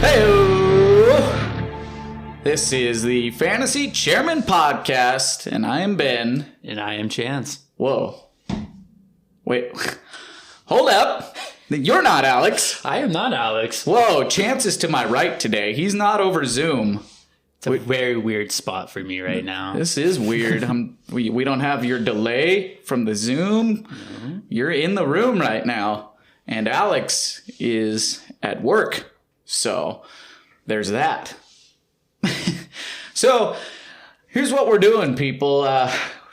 Hey, this is the Fantasy Chairman Podcast, and I am Ben. And I am Chance. Whoa. Wait. Hold up. You're not Alex. I am not Alex. Whoa, Chance is to my right today. He's not over Zoom. It's a very weird spot for me right now. This is weird. We don't have your delay from the Zoom. Mm-hmm. You're in the room right now. And Alex is at work. So there's that. So here's what we're doing, people.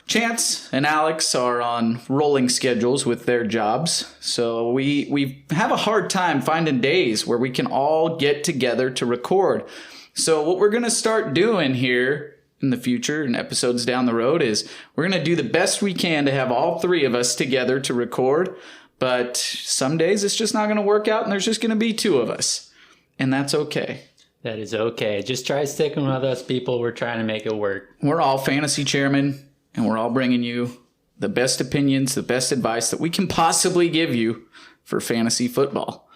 Chance and Alex are on rolling schedules with their jobs. So we have a hard time finding days where we can all get together to record. So what we're going to start doing here in the future and episodes down the road is we're going to do the best we can to have all three of us together to record. But some days it's just not going to work out and there's just going to be two of us. And that's okay. That is okay. Just try sticking with us, people. We're trying to make it work. We're all fantasy chairmen, and we're all bringing you the best opinions, the best advice that we can possibly give you for fantasy football.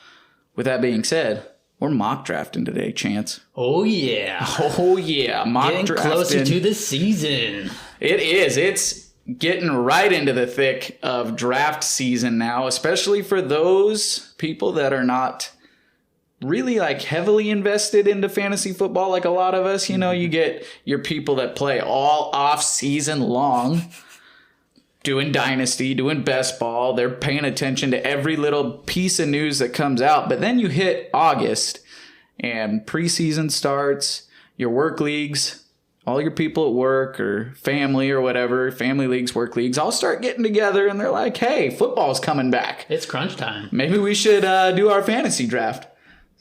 With that being said, we're mock drafting today, Chance. Oh, yeah. Oh, yeah. Mock Getting drafting. closer to the season. It is. It's getting right into the thick of draft season now, especially for those people that are not really like heavily invested into fantasy football like a lot of us. You know, you get your people that play all off season long, doing dynasty, doing best ball. They're paying attention to every little piece of news that comes out. But then you hit August and preseason starts, your work leagues, all your people at work or family or whatever, family leagues, work leagues, all start getting together and they're like, hey, football's coming back. It's crunch time. Maybe we should do our fantasy draft.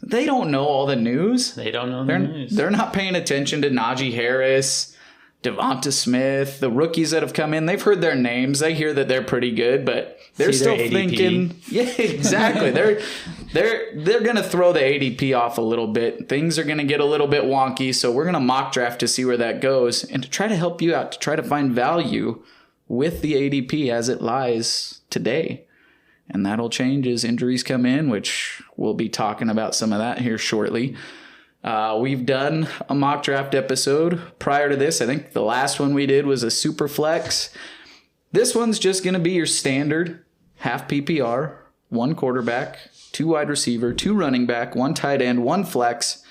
They don't know all the news. They don't know the news. They're not paying attention to Najee Harris, Devonta Smith, the rookies that have come in. They've heard their names. They hear that they're pretty good, but they're still thinking, yeah, exactly. They're going to throw the ADP off a little bit. Things are going to get a little bit wonky, so we're going to mock draft to see where that goes and to try to help you out, to try to find value with the ADP as it lies today. And that'll change as injuries come in, which we'll be talking about some of that here shortly. We've done a mock draft episode prior to this. I think the last one we did was a super flex. This one's just going to be your standard half PPR, one quarterback, two wide receiver, two running back, one tight end, one flex,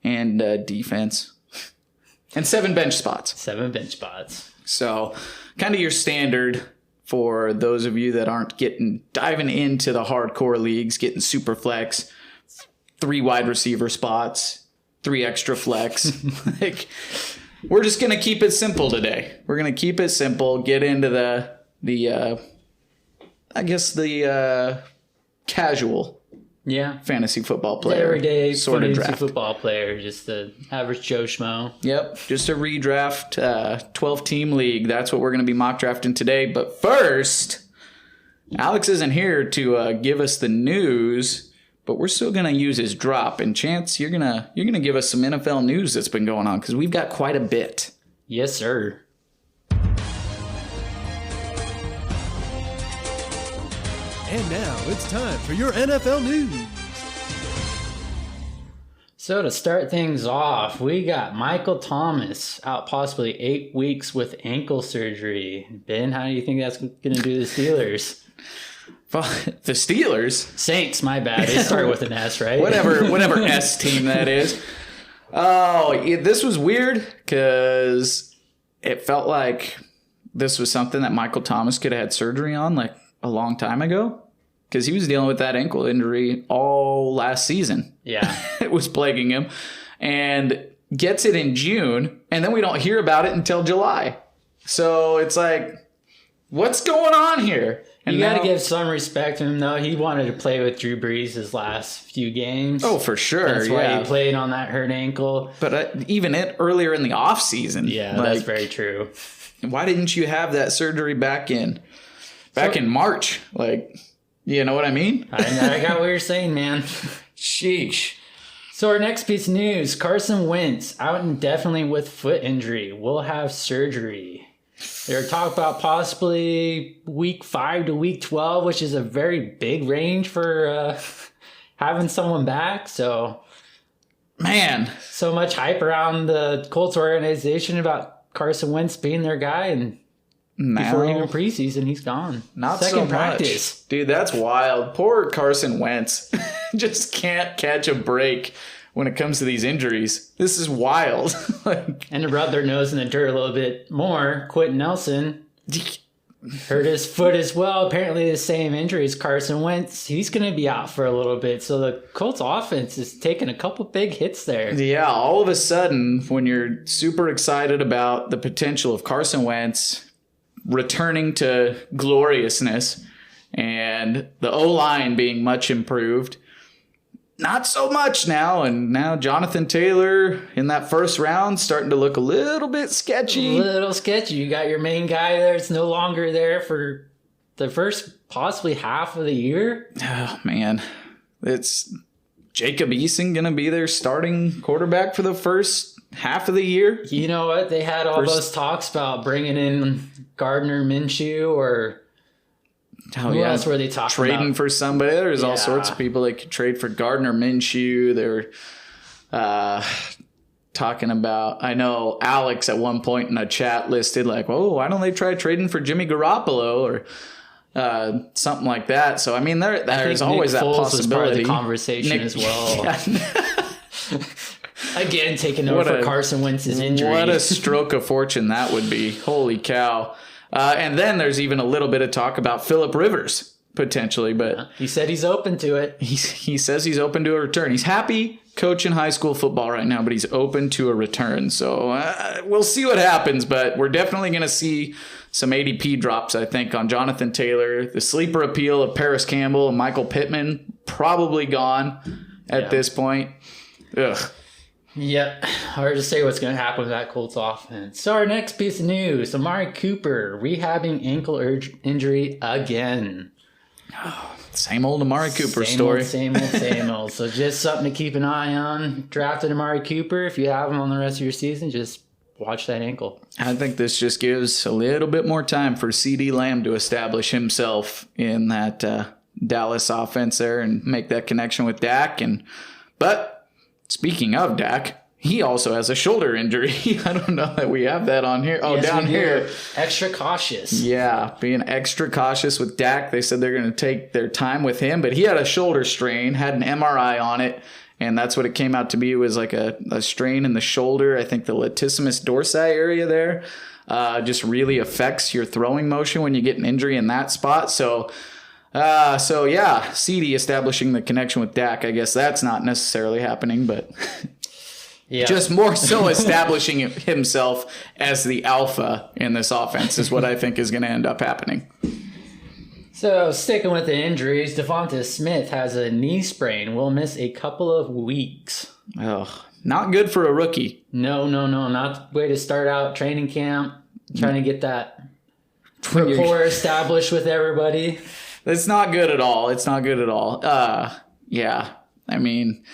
and defense. And 7 bench spots. 7 bench spots. So kind of your standard for those of you that aren't diving into the hardcore leagues, getting super flex, 3 wide receiver spots, 3 extra flex. Like, we're just going to keep it simple today. We're going to keep it simple, get into the casual fantasy football player. Everyday sort of fantasy draft. football player, just the average Joe Schmo. Yep, just a redraft 12-team league. That's what we're going to be mock drafting today. But first, Alex isn't here to give us the news, but we're still going to use his drop. And Chance, you're gonna give us some NFL news that's been going on because we've got quite a bit. Yes, sir. And now it's time for your NFL news. So to start things off, we got Michael Thomas out possibly 8 weeks with ankle surgery. Ben, how do you think that's going to do the Steelers? The Steelers? Saints, my bad. They start with an S, right? Whatever S team that is. Oh, this was weird because it felt like this was something that Michael Thomas could have had surgery on like a long time ago, because he was dealing with that ankle injury all last season. Yeah. It was plaguing him, and gets it in June, and then we don't hear about it until July. So it's like, what's going on here? And you got to give some respect to him, though. He wanted to play with Drew Brees his last few games. Oh, for sure. That's why he played on that hurt ankle. But even earlier in the offseason. Yeah, that's very true. Why didn't you have that surgery back in March? Like, you know what I mean? I got what you're saying, man. Sheesh. So our next piece of news, Carson Wentz out indefinitely with foot injury. Will have surgery. They're talking about possibly week 5 to week 12, which is a very big range for having someone back. So Man. So much hype around the Colts organization about Carson Wentz being their guy, and before even preseason, he's gone. Not Second so practice. Much. Dude, that's wild. Poor Carson Wentz just can't catch a break when it comes to these injuries. This is wild. And to rub their nose in the dirt a little bit more, Quentin Nelson hurt his foot as well. Apparently the same injury as Carson Wentz. He's going to be out for a little bit. So the Colts offense is taking a couple big hits there. Yeah, all of a sudden, when you're super excited about the potential of Carson Wentz returning to gloriousness and the O-line being much improved, not so much now. And now Jonathan Taylor in that first round starting to look a little bit sketchy. A little sketchy. You got your main guy there. It's no longer there for the first possibly half of the year. Oh, man. It's Jacob Eason going to be their starting quarterback for the first half of the year. You know what? They had all those talks about bringing in Gardner Minshew or who else were they talking trading about? For somebody. There's all sorts of people that could trade for Gardner Minshew. They're talking about, I know Alex at one point in a chat listed like, oh, why don't they try trading for Jimmy Garoppolo or something like that. So, I mean, there's always that possibility. Was part of the conversation as well. Yeah. Again, taking over for Carson Wentz's injury. What a stroke of fortune that would be. Holy cow. And then there's even a little bit of talk about Phillip Rivers potentially, but he said he's open to it. He says he's open to a return. He's happy coaching high school football right now, but he's open to a return. So we'll see what happens, but we're definitely going to see some ADP drops, I think, on Jonathan Taylor. The sleeper appeal of Paris Campbell and Michael Pittman probably gone at this point. Ugh. Yep, hard to say what's going to happen with that Colts offense. So our next piece of news, Amari Cooper rehabbing ankle injury again. Oh, same old Amari Cooper story. Same old. So just something to keep an eye on. Drafted Amari Cooper. If you have him on the rest of your season, just watch that ankle. I think this just gives a little bit more time for CeeDee Lamb to establish himself in that Dallas offense there and make that connection with Dak. But speaking of Dak, he also has a shoulder injury. I don't know that we have that on here. Oh, yes, down here. Extra cautious. Yeah, being extra cautious with Dak. They said they're going to take their time with him, but he had a shoulder strain, had an MRI on it, and that's what it came out to be. It was like a strain in the shoulder. I think the latissimus dorsi area there just really affects your throwing motion when you get an injury in that spot. So yeah, CD establishing the connection with Dak. I guess that's not necessarily happening, but just more so establishing himself as the alpha in this offense is what I think is going to end up happening. So sticking with the injuries, Devonta Smith has a knee sprain. Will miss a couple of weeks. Oh, not good for a rookie. No. Not the way to start out training camp. Trying to get that rapport established with everybody. It's not good at all. Yeah. I mean,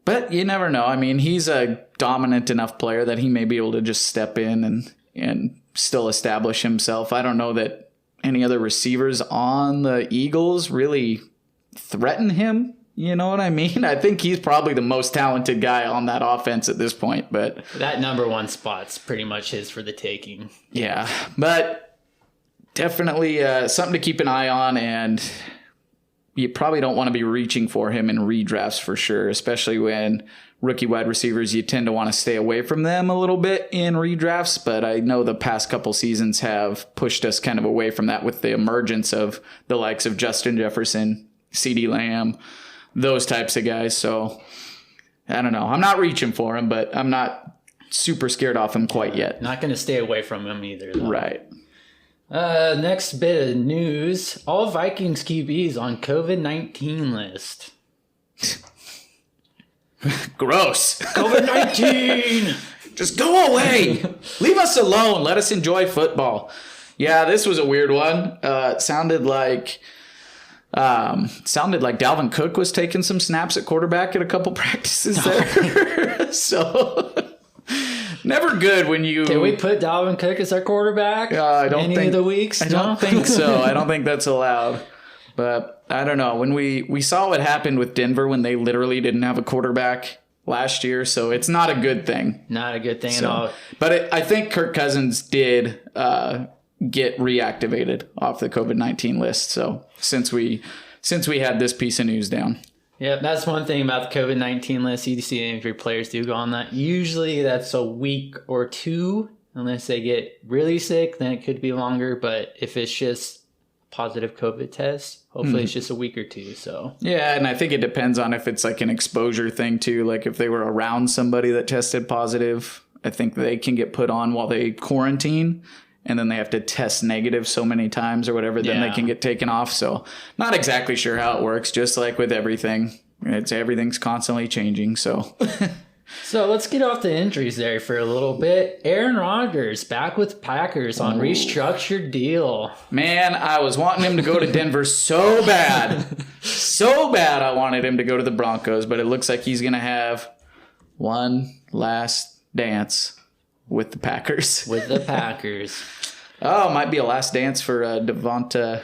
but you never know. I mean, he's a dominant enough player that he may be able to just step in and still establish himself. I don't know that any other receivers on the Eagles really threaten him. You know what I mean? I think he's probably the most talented guy on that offense at this point. But that number one spot's pretty much his for the taking. Yeah, but definitely something to keep an eye on, and you probably don't want to be reaching for him in redrafts for sure, especially when rookie wide receivers, you tend to want to stay away from them a little bit in redrafts, but I know the past couple seasons have pushed us kind of away from that with the emergence of the likes of Justin Jefferson, CeeDee Lamb, those types of guys. So I don't know. I'm not reaching for him, but I'm not super scared off him quite yet. Not going to stay away from him either, though. Right. Next bit of news. All Vikings QBs on COVID-19 list. Gross. COVID-19. Just go away. Leave us alone. Let us enjoy football. Yeah, this was a weird one. Sounded like Dalvin Cook was taking some snaps at quarterback at a couple practices there. So never good when you... Can we put Dalvin Cook as our quarterback? I don't any think... of the weeks? I don't think so. I don't think that's allowed. But I don't know. When we saw what happened with Denver when they literally didn't have a quarterback last year, so it's not a good thing. Not a good thing at all. But I think Kirk Cousins did get reactivated off the COVID-19 list. So since we had this piece of news down. Yeah, that's one thing about the COVID-19 list. You see injury players do go on that. Usually that's a week or two, unless they get really sick, then it could be longer. But if it's just positive COVID test, hopefully it's just a week or two. So yeah, and I think it depends on if it's like an exposure thing too. Like if they were around somebody that tested positive, I think they can get put on while they quarantine, and then they have to test negative so many times or whatever, then they can get taken off. So not exactly sure how it works. Just like with everything, everything's constantly changing. So So let's get off the injuries there for a little bit. Aaron Rodgers back with Packers on restructured deal. Man, I was wanting him to go to Denver so bad. So bad I wanted him to go to the Broncos, but it looks like he's going to have one last dance with the Packers. With the Packers. Oh, might be a last dance for Devonta.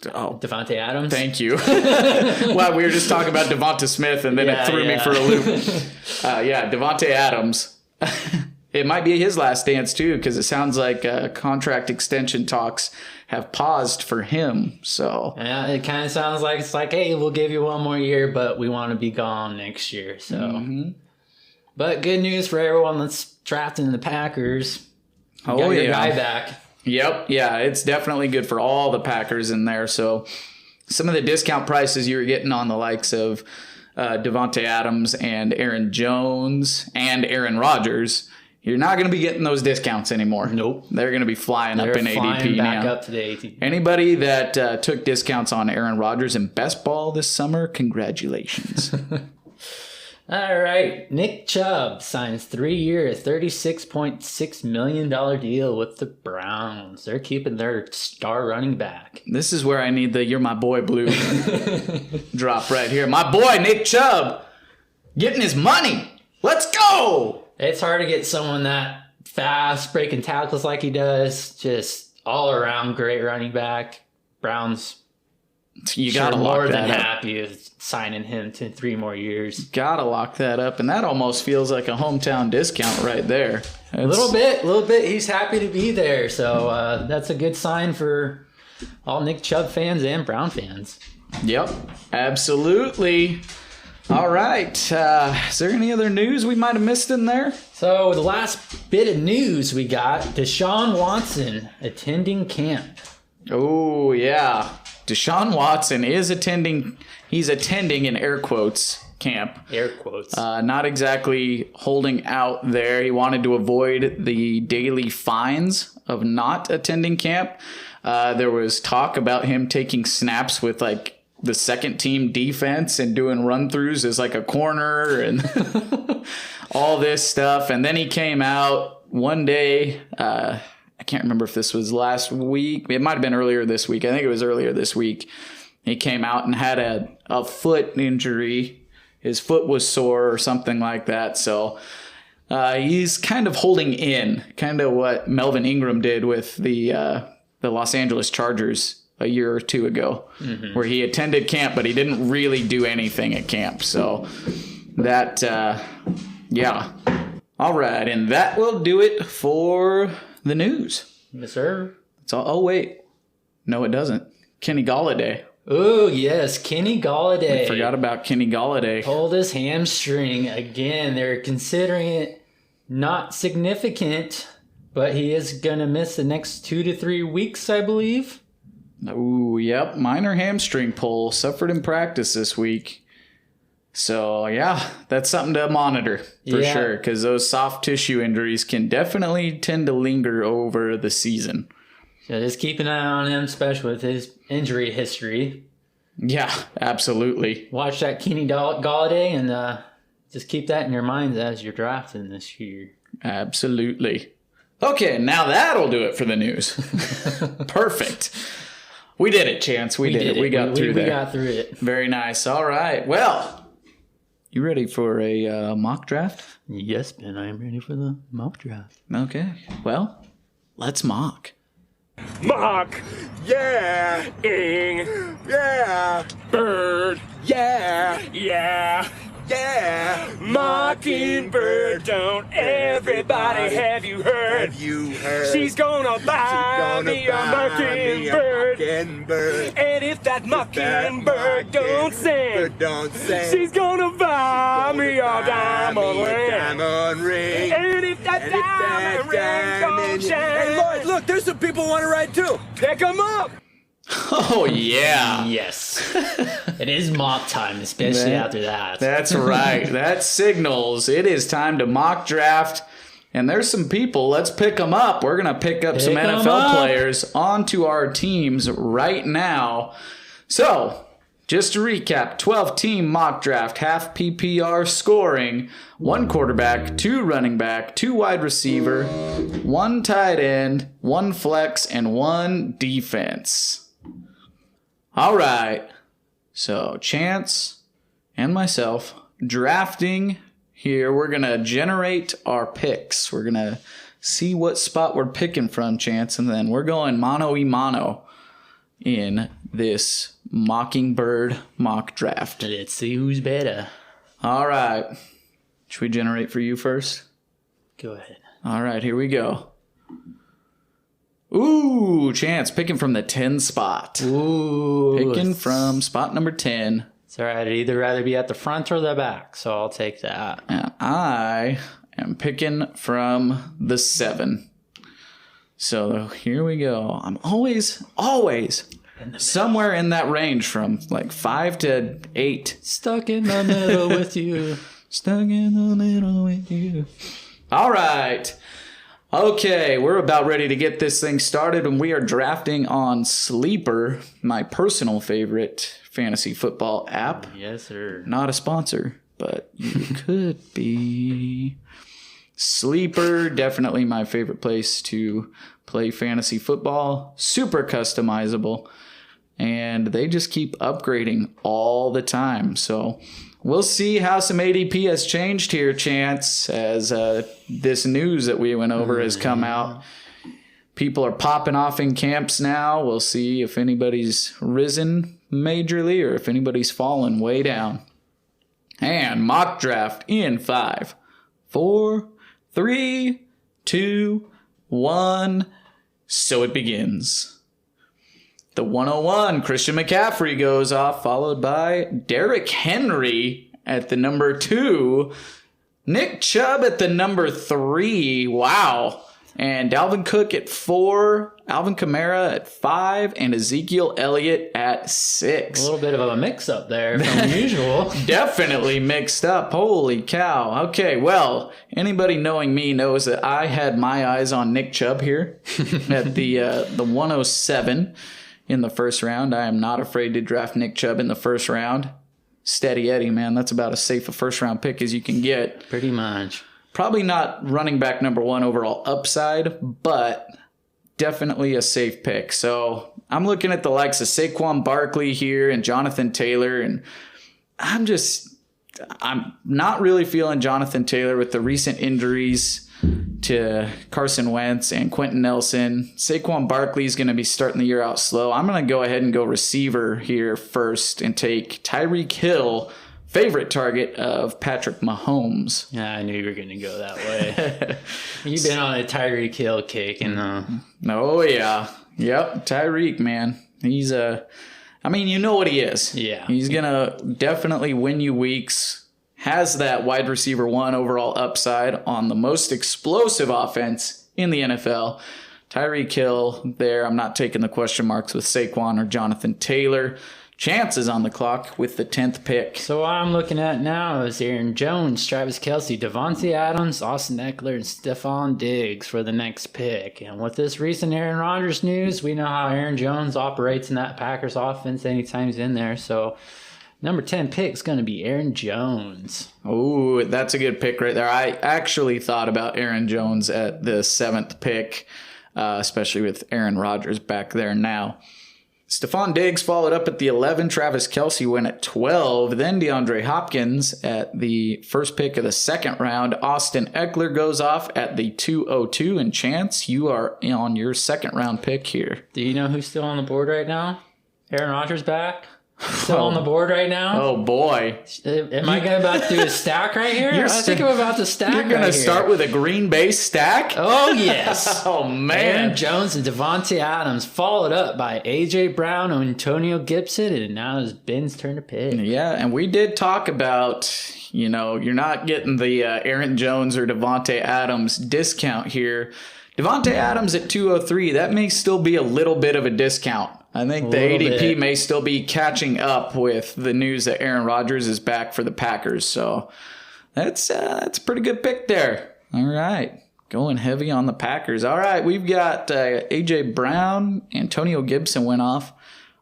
Devontae Adams. Thank you. Well, we were just talking about Devonta Smith, and then it threw me for a loop. Devontae Adams. It might be his last dance too, because it sounds like contract extension talks have paused for him. So yeah, it kind of sounds like it's like, hey, we'll give you one more year, but we want to be gone next year. So, but good news for everyone that's drafting the Packers. You got your guy back. Yep. Yeah, it's definitely good for all the Packers in there. So some of the discount prices you were getting on the likes of Devontae Adams and Aaron Jones and Aaron Rodgers, you're not going to be getting those discounts anymore. Nope. They're going to be flying up in ADP back now. Up to the ADP. Anybody that took discounts on Aaron Rodgers in best ball this summer, congratulations. All right. Nick Chubb signs 3-year, $36.6 million deal with the Browns. They're keeping their star running back. This is where I need the "You're my boy" blue drop right here. My boy, Nick Chubb, getting his money. Let's go. It's hard to get someone that fast, breaking tackles like he does. Just all around great running back. Browns. You gotta lock more that than up. happy with signing him to 3 more years. Gotta lock that up, and that almost feels like a hometown discount right there. A little bit. He's happy to be there, so that's a good sign for all Nick Chubb fans and Brown fans. Yep, absolutely. All right, is there any other news we might have missed in there? So the last bit of news we got: Deshaun Watson attending camp. Oh yeah. Deshaun Watson is attending, he's attending in air quotes camp. Air quotes. Not exactly holding out there. He wanted to avoid the daily fines of not attending camp. There was talk about him taking snaps with like the second team defense and doing run throughs as like a corner and all this stuff. And then he came out one day, I can't remember if this was last week. It might have been earlier this week. I think it was earlier this week. He came out and had a foot injury. His foot was sore or something like that. So he's kind of holding in, kind of what Melvin Ingram did with the Los Angeles Chargers a year or two ago, where he attended camp, but he didn't really do anything at camp. So that, yeah. All right, and that will do it for the news. Yes, sir. It's all. Oh wait, no, it doesn't. Kenny Golladay. Oh yes, Kenny Golladay. I forgot about Kenny Golladay. Pulled his hamstring again. They're considering it not significant, but he is gonna miss the next 2 to 3 weeks, I believe. Oh yep, minor hamstring pull suffered in practice this week. So, yeah, that's something to monitor for sure, because those soft tissue injuries can definitely tend to linger over the season. So just keep an eye on him, especially with his injury history. Yeah, absolutely. Watch that Kenny Golladay and just keep that in your minds as you're drafting this year. Absolutely. Okay, now that'll do it for the news. Perfect. We did it, Chance. We did it. We got through there. We got through it. Very nice. All right. Well, you ready for a mock draft? Yes, Ben, I am ready for the mock draft. Okay. Well, let's mock. Mock, yeah, ing, yeah, bird, yeah, yeah. Mockingbird, don't everybody have you heard? She's gonna buy me a mockingbird. And if that mockingbird don't sing, she's gonna buy me a diamond ring. And if that diamond ring don't shine. Hey, Lloyd, look, there's some people want to ride too. Pick them up. Oh, yeah. Yes. It is mock time, especially after that. That's right. That signals it is time to mock draft. And there's some people. Let's pick them up. We're going to pick up some NFL players onto our teams right now. So, just to recap, 12-team mock draft, half PPR scoring, 1 quarterback, 2 running back, 2 wide receiver, 1 tight end, 1 flex, and 1 defense. All right. So, Chance and myself drafting here. We're going to generate our picks. We're going to see what spot we're picking from, Chance, and then we're going mano-y-mano in this Mockingbird mock draft. Let's see who's better. All right. Should we generate for you first? Go ahead. All right, here we go. Ooh, Chance, picking from the 10 spot. Ooh. Picking from spot number 10. It's all right. I'd either rather be at the front or the back, so I'll take that. And I am picking from the 7. So here we go. I'm always somewhere in that range from like 5 to 8. Stuck in the middle with you. Stuck in the middle with you. All right. Okay, we're about ready to get this thing started, and we are drafting on Sleeper, my personal favorite fantasy football app. Yes, sir. Not a sponsor, but you could be. Sleeper, definitely my favorite place to play fantasy football. Super customizable, and they just keep upgrading all the time. So we'll see how some ADP has changed here, Chance, as this news that we went over has come out. People are popping off in camps now. We'll see if anybody's risen majorly or if anybody's fallen way down. And mock draft in 5, 4, 3, 2, 1. So it begins. The 101, Christian McCaffrey goes off, followed by Derrick Henry at the number 2. Nick Chubb at the number 3. Wow. And Dalvin Cook at 4. Alvin Kamara at 5. And Ezekiel Elliott at 6. A little bit of a mix-up there from usual. Definitely mixed up. Holy cow. Okay, well, anybody knowing me knows that I had my eyes on Nick Chubb here at the 107. In the first round. I am not afraid to draft Nick Chubb in the first round. Steady Eddie, man. That's about as safe a first-round pick as you can get. Pretty much. Probably not running back number 1 overall upside, but definitely a safe pick. So I'm looking at the likes of Saquon Barkley here and Jonathan Taylor, and I'm not really feeling Jonathan Taylor with the recent injuries to Carson Wentz and Quentin Nelson. Saquon Barkley is going to be starting the year out slow. I'm going to go ahead and go receiver here first and take Tyreek Hill, favorite target of Patrick Mahomes. Yeah, I knew you were going to go that way. You've been on a Tyreek Hill kick. Oh, yeah. Yep, Tyreek, man. He's you know what he is. Yeah. He's going to definitely win you weeks. Has that wide receiver 1 overall upside on the most explosive offense in the NFL. Tyreek Hill there. I'm not taking the question marks with Saquon or Jonathan Taylor. Chance is on the clock with the 10th pick. So what I'm looking at now is Aaron Jones, Travis Kelce, Devontae Adams, Austin Eckler, and Stephon Diggs for the next pick. And with this recent Aaron Rodgers news, we know how Aaron Jones operates in that Packers offense anytime he's in there. So number 10 pick is going to be Aaron Jones. Oh, that's a good pick right there. I actually thought about Aaron Jones at the 7th pick, especially with Aaron Rodgers back there now. Stephon Diggs followed up at the 11. Travis Kelce went at 12. Then DeAndre Hopkins at the first pick of the second round. Austin Eckler goes off at the 202. And Chance, you are on your second round pick here. Do you know who's still on the board right now? Aaron Rodgers back? still on the board right now. Oh boy. Am I about to do a stack right here? I think I'm about to stack. You're gonna start with a Green Bay stack? Oh yes. Oh man. Aaron Jones and Devontae Adams, followed up by AJ Brown, Antonio Gibson, and now it's Ben's turn to pick. Yeah, and we did talk about, you're not getting the Aaron Jones or Devontae Adams discount here. Devontae Adams at 203, that may still be a little bit of a discount. I think the ADP may still be catching up with the news that Aaron Rodgers is back for the Packers. So that's a pretty good pick there. All right. Going heavy on the Packers. All right. We've got A.J. Brown. Antonio Gibson went off.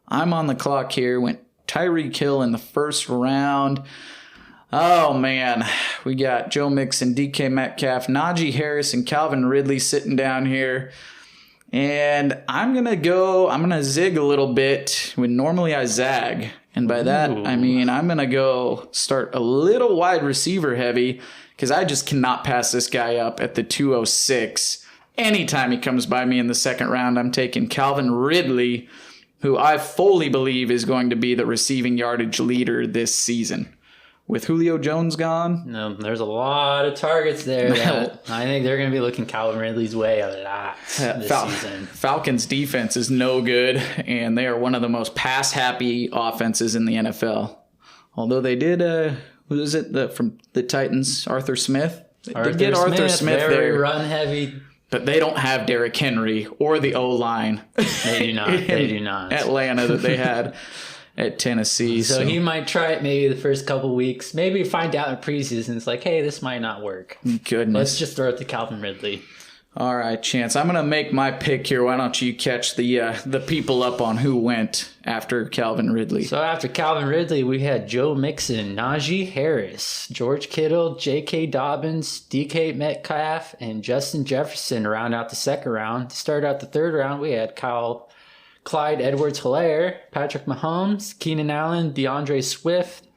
I'm on the clock here. Went Tyreek Hill in the first round. Oh, man. We got Joe Mixon, DK Metcalf, Najee Harris, and Calvin Ridley sitting down here. And I'm going to zig a little bit when normally I zag. And by that, I mean I'm going to go start a little wide receiver heavy because I just cannot pass this guy up at the 206. Anytime he comes by me in the second round, I'm taking Calvin Ridley, who I fully believe is going to be the receiving yardage leader this season. With Julio Jones gone? No, there's a lot of targets there. I think they're going to be looking Calvin Ridley's way a lot this season. Falcons' defense is no good, and they are one of the most pass-happy offenses in the NFL. Although they did, who is it from the Titans? Arthur Smith? Arthur Smith very there. Run-heavy. But they don't have Derrick Henry or the O-line. They do not. They do not. Atlanta that they had. At Tennessee. So he might try it maybe the first couple weeks. Maybe find out in preseason. It's like, hey, this might not work. Goodness. Let's just throw it to Calvin Ridley. All right, Chance. I'm going to make my pick here. Why don't you catch the people up on who went after Calvin Ridley? So after Calvin Ridley, we had Joe Mixon, Najee Harris, George Kittle, J.K. Dobbins, DK Metcalf, and Justin Jefferson to round out the second round. To start out the third round, we had Clyde Edwards-Helaire, Patrick Mahomes, Keenan Allen, DeAndre Swift,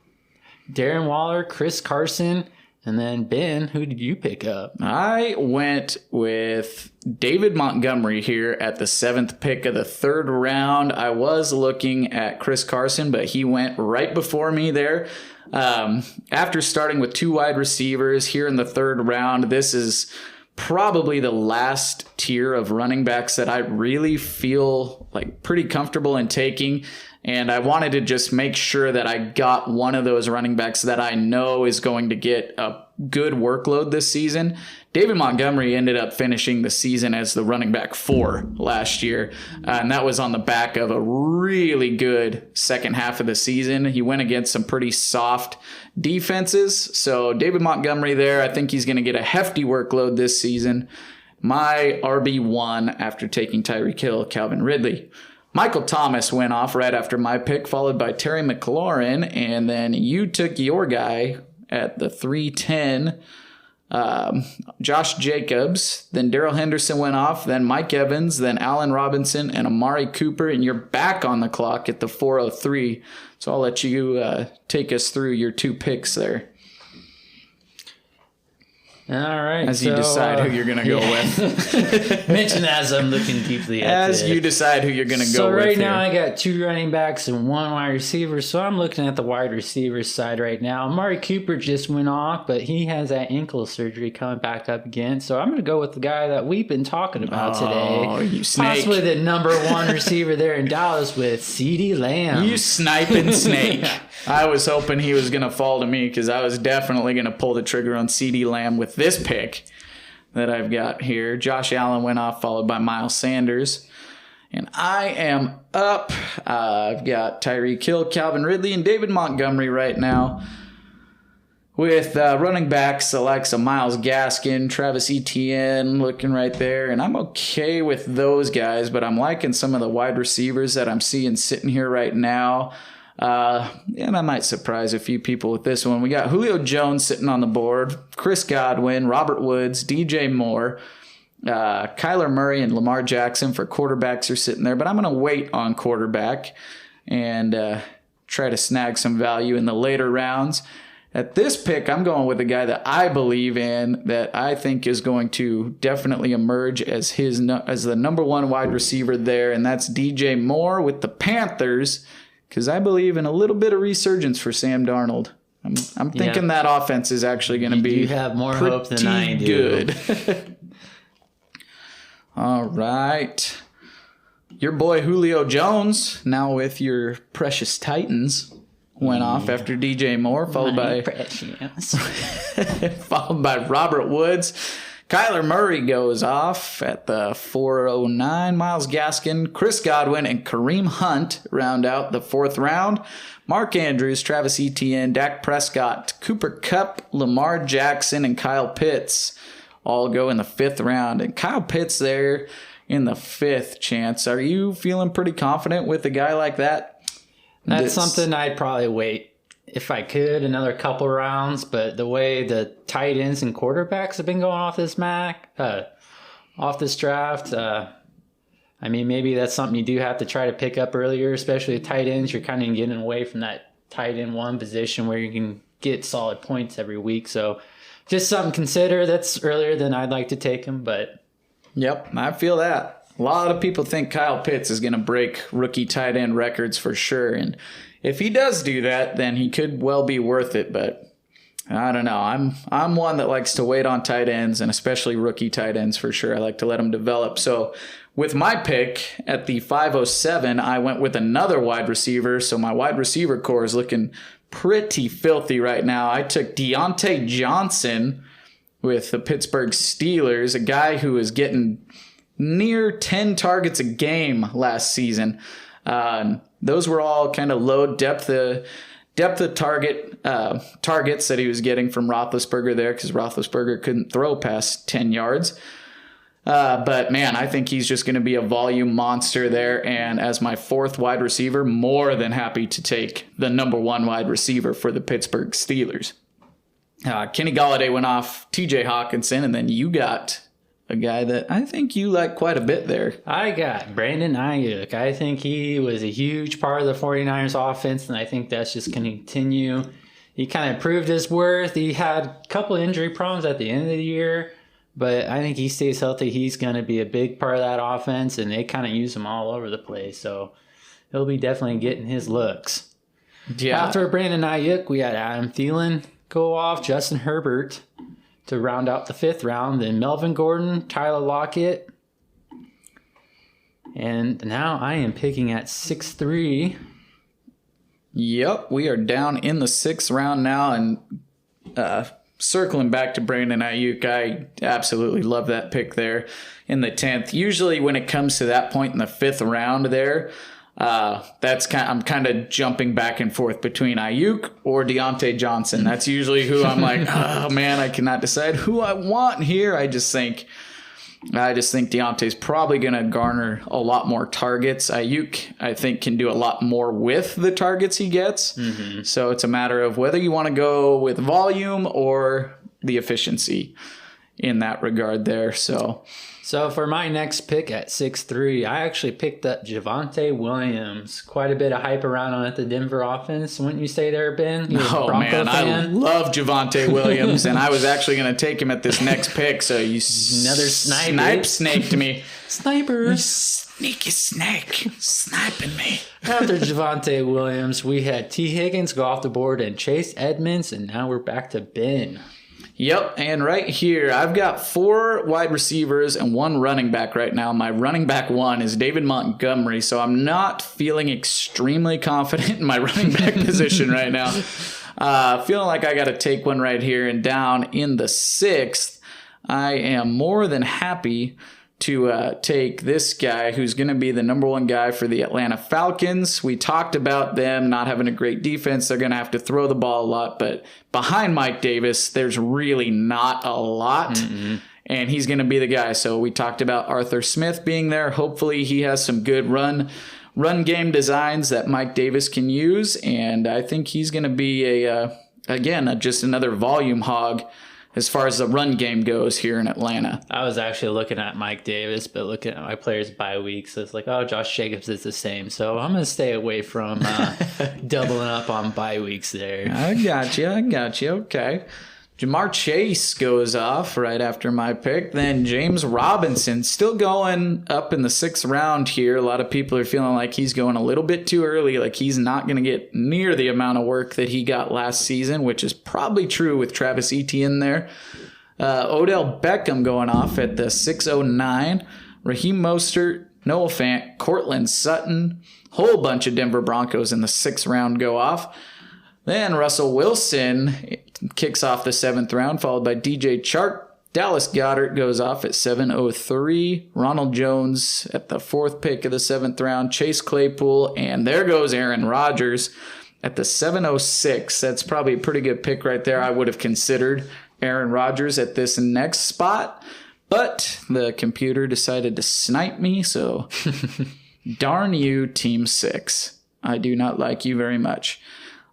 Darren Waller, Chris Carson, and then Ben, who did you pick up? I went with David Montgomery here at the 7th pick of the third round. I was looking at Chris Carson, but he went right before me there. After starting with 2 wide receivers here in the third round, this is probably the last tier of running backs that I really feel like pretty comfortable in taking. And I wanted to just make sure that I got one of those running backs that I know is going to get a good workload this season. David Montgomery ended up finishing the season as the running back 4 last year. And that was on the back of a really good second half of the season. He went against some pretty soft defenses. So David Montgomery there, I think he's going to get a hefty workload this season. My RB1 after taking Tyreek Hill, Calvin Ridley. Michael Thomas went off right after my pick, followed by Terry McLaurin. And then you took your guy at the 310. Josh Jacobs, then Darrell Henderson went off, then Mike Evans, then Allen Robinson, and Amari Cooper, and you're back on the clock at the 403. So I'll let you take us through your 2 picks there. All right. As you decide who you're going to go with. Mention as I'm looking deeply at As you decide who you're going to go with. So right now I got 2 running backs and 1 wide receiver. So I'm looking at the wide receiver side right now. Amari Cooper just went off, but he has that ankle surgery coming back up again. So I'm going to go with the guy that we've been talking about today. You snake. Possibly the number 1 receiver there in Dallas with CeeDee Lamb. You sniping snake. I was hoping he was going to fall to me because I was definitely going to pull the trigger on CeeDee Lamb with this pick that I've got here. Josh Allen went off, followed by Miles Sanders. And I am up. I've got Tyreek Hill, Calvin Ridley, and David Montgomery right now. With running backs the likes of Myles Gaskin, Travis Etienne looking right there. And I'm okay with those guys, but I'm liking some of the wide receivers that I'm seeing sitting here right now. And I might surprise a few people with this one. We got Julio Jones sitting on the board, Chris Godwin, Robert Woods, DJ Moore, Kyler Murray, and Lamar Jackson for quarterbacks are sitting there. But I'm going to wait on quarterback and try to snag some value in the later rounds. At this pick, I'm going with a guy that I believe in, that I think is going to definitely emerge as the number 1 wide receiver there, and that's DJ Moore with the Panthers. because I believe in a little bit of resurgence for Sam Darnold. I'm thinking that offense is actually going to be You have more hope than I do. Good. All right. Your boy Julio Jones, now with your precious Titans, went off after DJ Moore, followed by Robert Woods. Kyler Murray goes off at the 409. Myles Gaskin, Chris Godwin, and Kareem Hunt round out the 4th round. Mark Andrews, Travis Etienne, Dak Prescott, Cooper Kupp, Lamar Jackson, and Kyle Pitts all go in the 5th round. And Kyle Pitts there in the 5th, Chance. Are you feeling pretty confident with a guy like that? That's something I'd probably wait if I could another couple rounds, but the way the tight ends and quarterbacks have been going off this draft, I mean, maybe that's something you do have to try to pick up earlier, especially the tight ends. You're kind of getting away from that tight end 1 position where you can get solid points every week. So just something to consider. That's earlier than I'd like to take him, but yep, I feel that. A lot of people think Kyle Pitts is going to break rookie tight end records for sure. And if he does do that, then he could well be worth it. But I don't know. I'm one that likes to wait on tight ends, and especially rookie tight ends for sure. I like to let them develop. So with my pick at the 507, I went with another wide receiver. So my wide receiver core is looking pretty filthy right now. I took Deontay Johnson with the Pittsburgh Steelers, a guy who is getting near 10 targets a game last season. Those were all kind of low depth of targets that he was getting from Roethlisberger there, because Roethlisberger couldn't throw past 10 yards. But man, I think he's just going to be a volume monster there. And as my 4th wide receiver, more than happy to take the number 1 wide receiver for the Pittsburgh Steelers. Kenny Golladay went off, TJ Hawkinson, and then you got a guy that I think you like quite a bit there. I got Brandon Ayuk. I think he was a huge part of the 49ers offense, and I think that's just going to continue. He kind of proved his worth. He had a couple injury problems at the end of the year, but I think he stays healthy. He's going to be a big part of that offense, and they kind of use him all over the place. So he'll be definitely getting his looks. Yeah. After Brandon Ayuk, we had Adam Thielen go off, Justin Herbert to round out the 5th round, then Melvin Gordon, Tyler Lockett. And now I am picking at 6'3". Yep, we are down in the 6th round now, and circling back to Brandon Ayuk, I absolutely love that pick there in the 10th. Usually when it comes to that point in the 5th round there, I'm kind of jumping back and forth between Ayuk or Deontay Johnson. That's usually who I'm like, oh man, I cannot decide who I want here. I just think Deontay's probably going to garner a lot more targets. Ayuk, I think, can do a lot more with the targets he gets. Mm-hmm. So it's a matter of whether you want to go with volume or the efficiency in that regard there. So for my next pick at 6'3", I actually picked up Javonte Williams. Quite a bit of hype around him at the Denver offense, wouldn't you say there, Ben? Oh, man, I love Javonte Williams, and I was actually going to take him at this next pick, so you another snaked me. Sniper. You sneaky snake, sniping me. After Javonte Williams, we had T. Higgins go off the board and Chase Edmonds, and now we're back to Ben. Yep, and right here, I've got 4 wide receivers and 1 running back right now. My running back 1 is David Montgomery, so I'm not feeling extremely confident in my running back position right now. Feeling like I got to take one right here, and down in the 6th, I am more than happy to take this guy who's going to be the number 1 guy for the Atlanta Falcons. We talked about them not having a great defense. They're going to have to throw the ball a lot, but behind Mike Davis, there's really not a lot, and he's going to be the guy. So we talked about Arthur Smith being there. Hopefully he has some good run game designs that Mike Davis can use, and I think he's going to be just another volume hog as far as the run game goes here in Atlanta. I was actually looking at Mike Davis, but looking at my players' bye week, so it's like, oh, Josh Jacobs is the same. So I'm going to stay away from doubling up on bye weeks there. I got you. Okay. Jamar Chase goes off right after my pick. Then James Robinson, still going up in the 6th round here. A lot of people are feeling like he's going a little bit too early, like he's not going to get near the amount of work that he got last season, which is probably true with Travis Etienne there. Odell Beckham going off at the 609. Raheem Mostert, Noah Fant, Cortland Sutton, whole bunch of Denver Broncos in the 6th round go off. Then Russell Wilson kicks off the 7th round, followed by DJ Chark. Dallas Goedert goes off at 7:03. Ronald Jones at the 4th pick of the 7th round. Chase Claypool, and there goes Aaron Rodgers at the 7:06. That's probably a pretty good pick right there. I would have considered Aaron Rodgers at this next spot, but the computer decided to snipe me, so darn you, Team 6. I do not like you very much.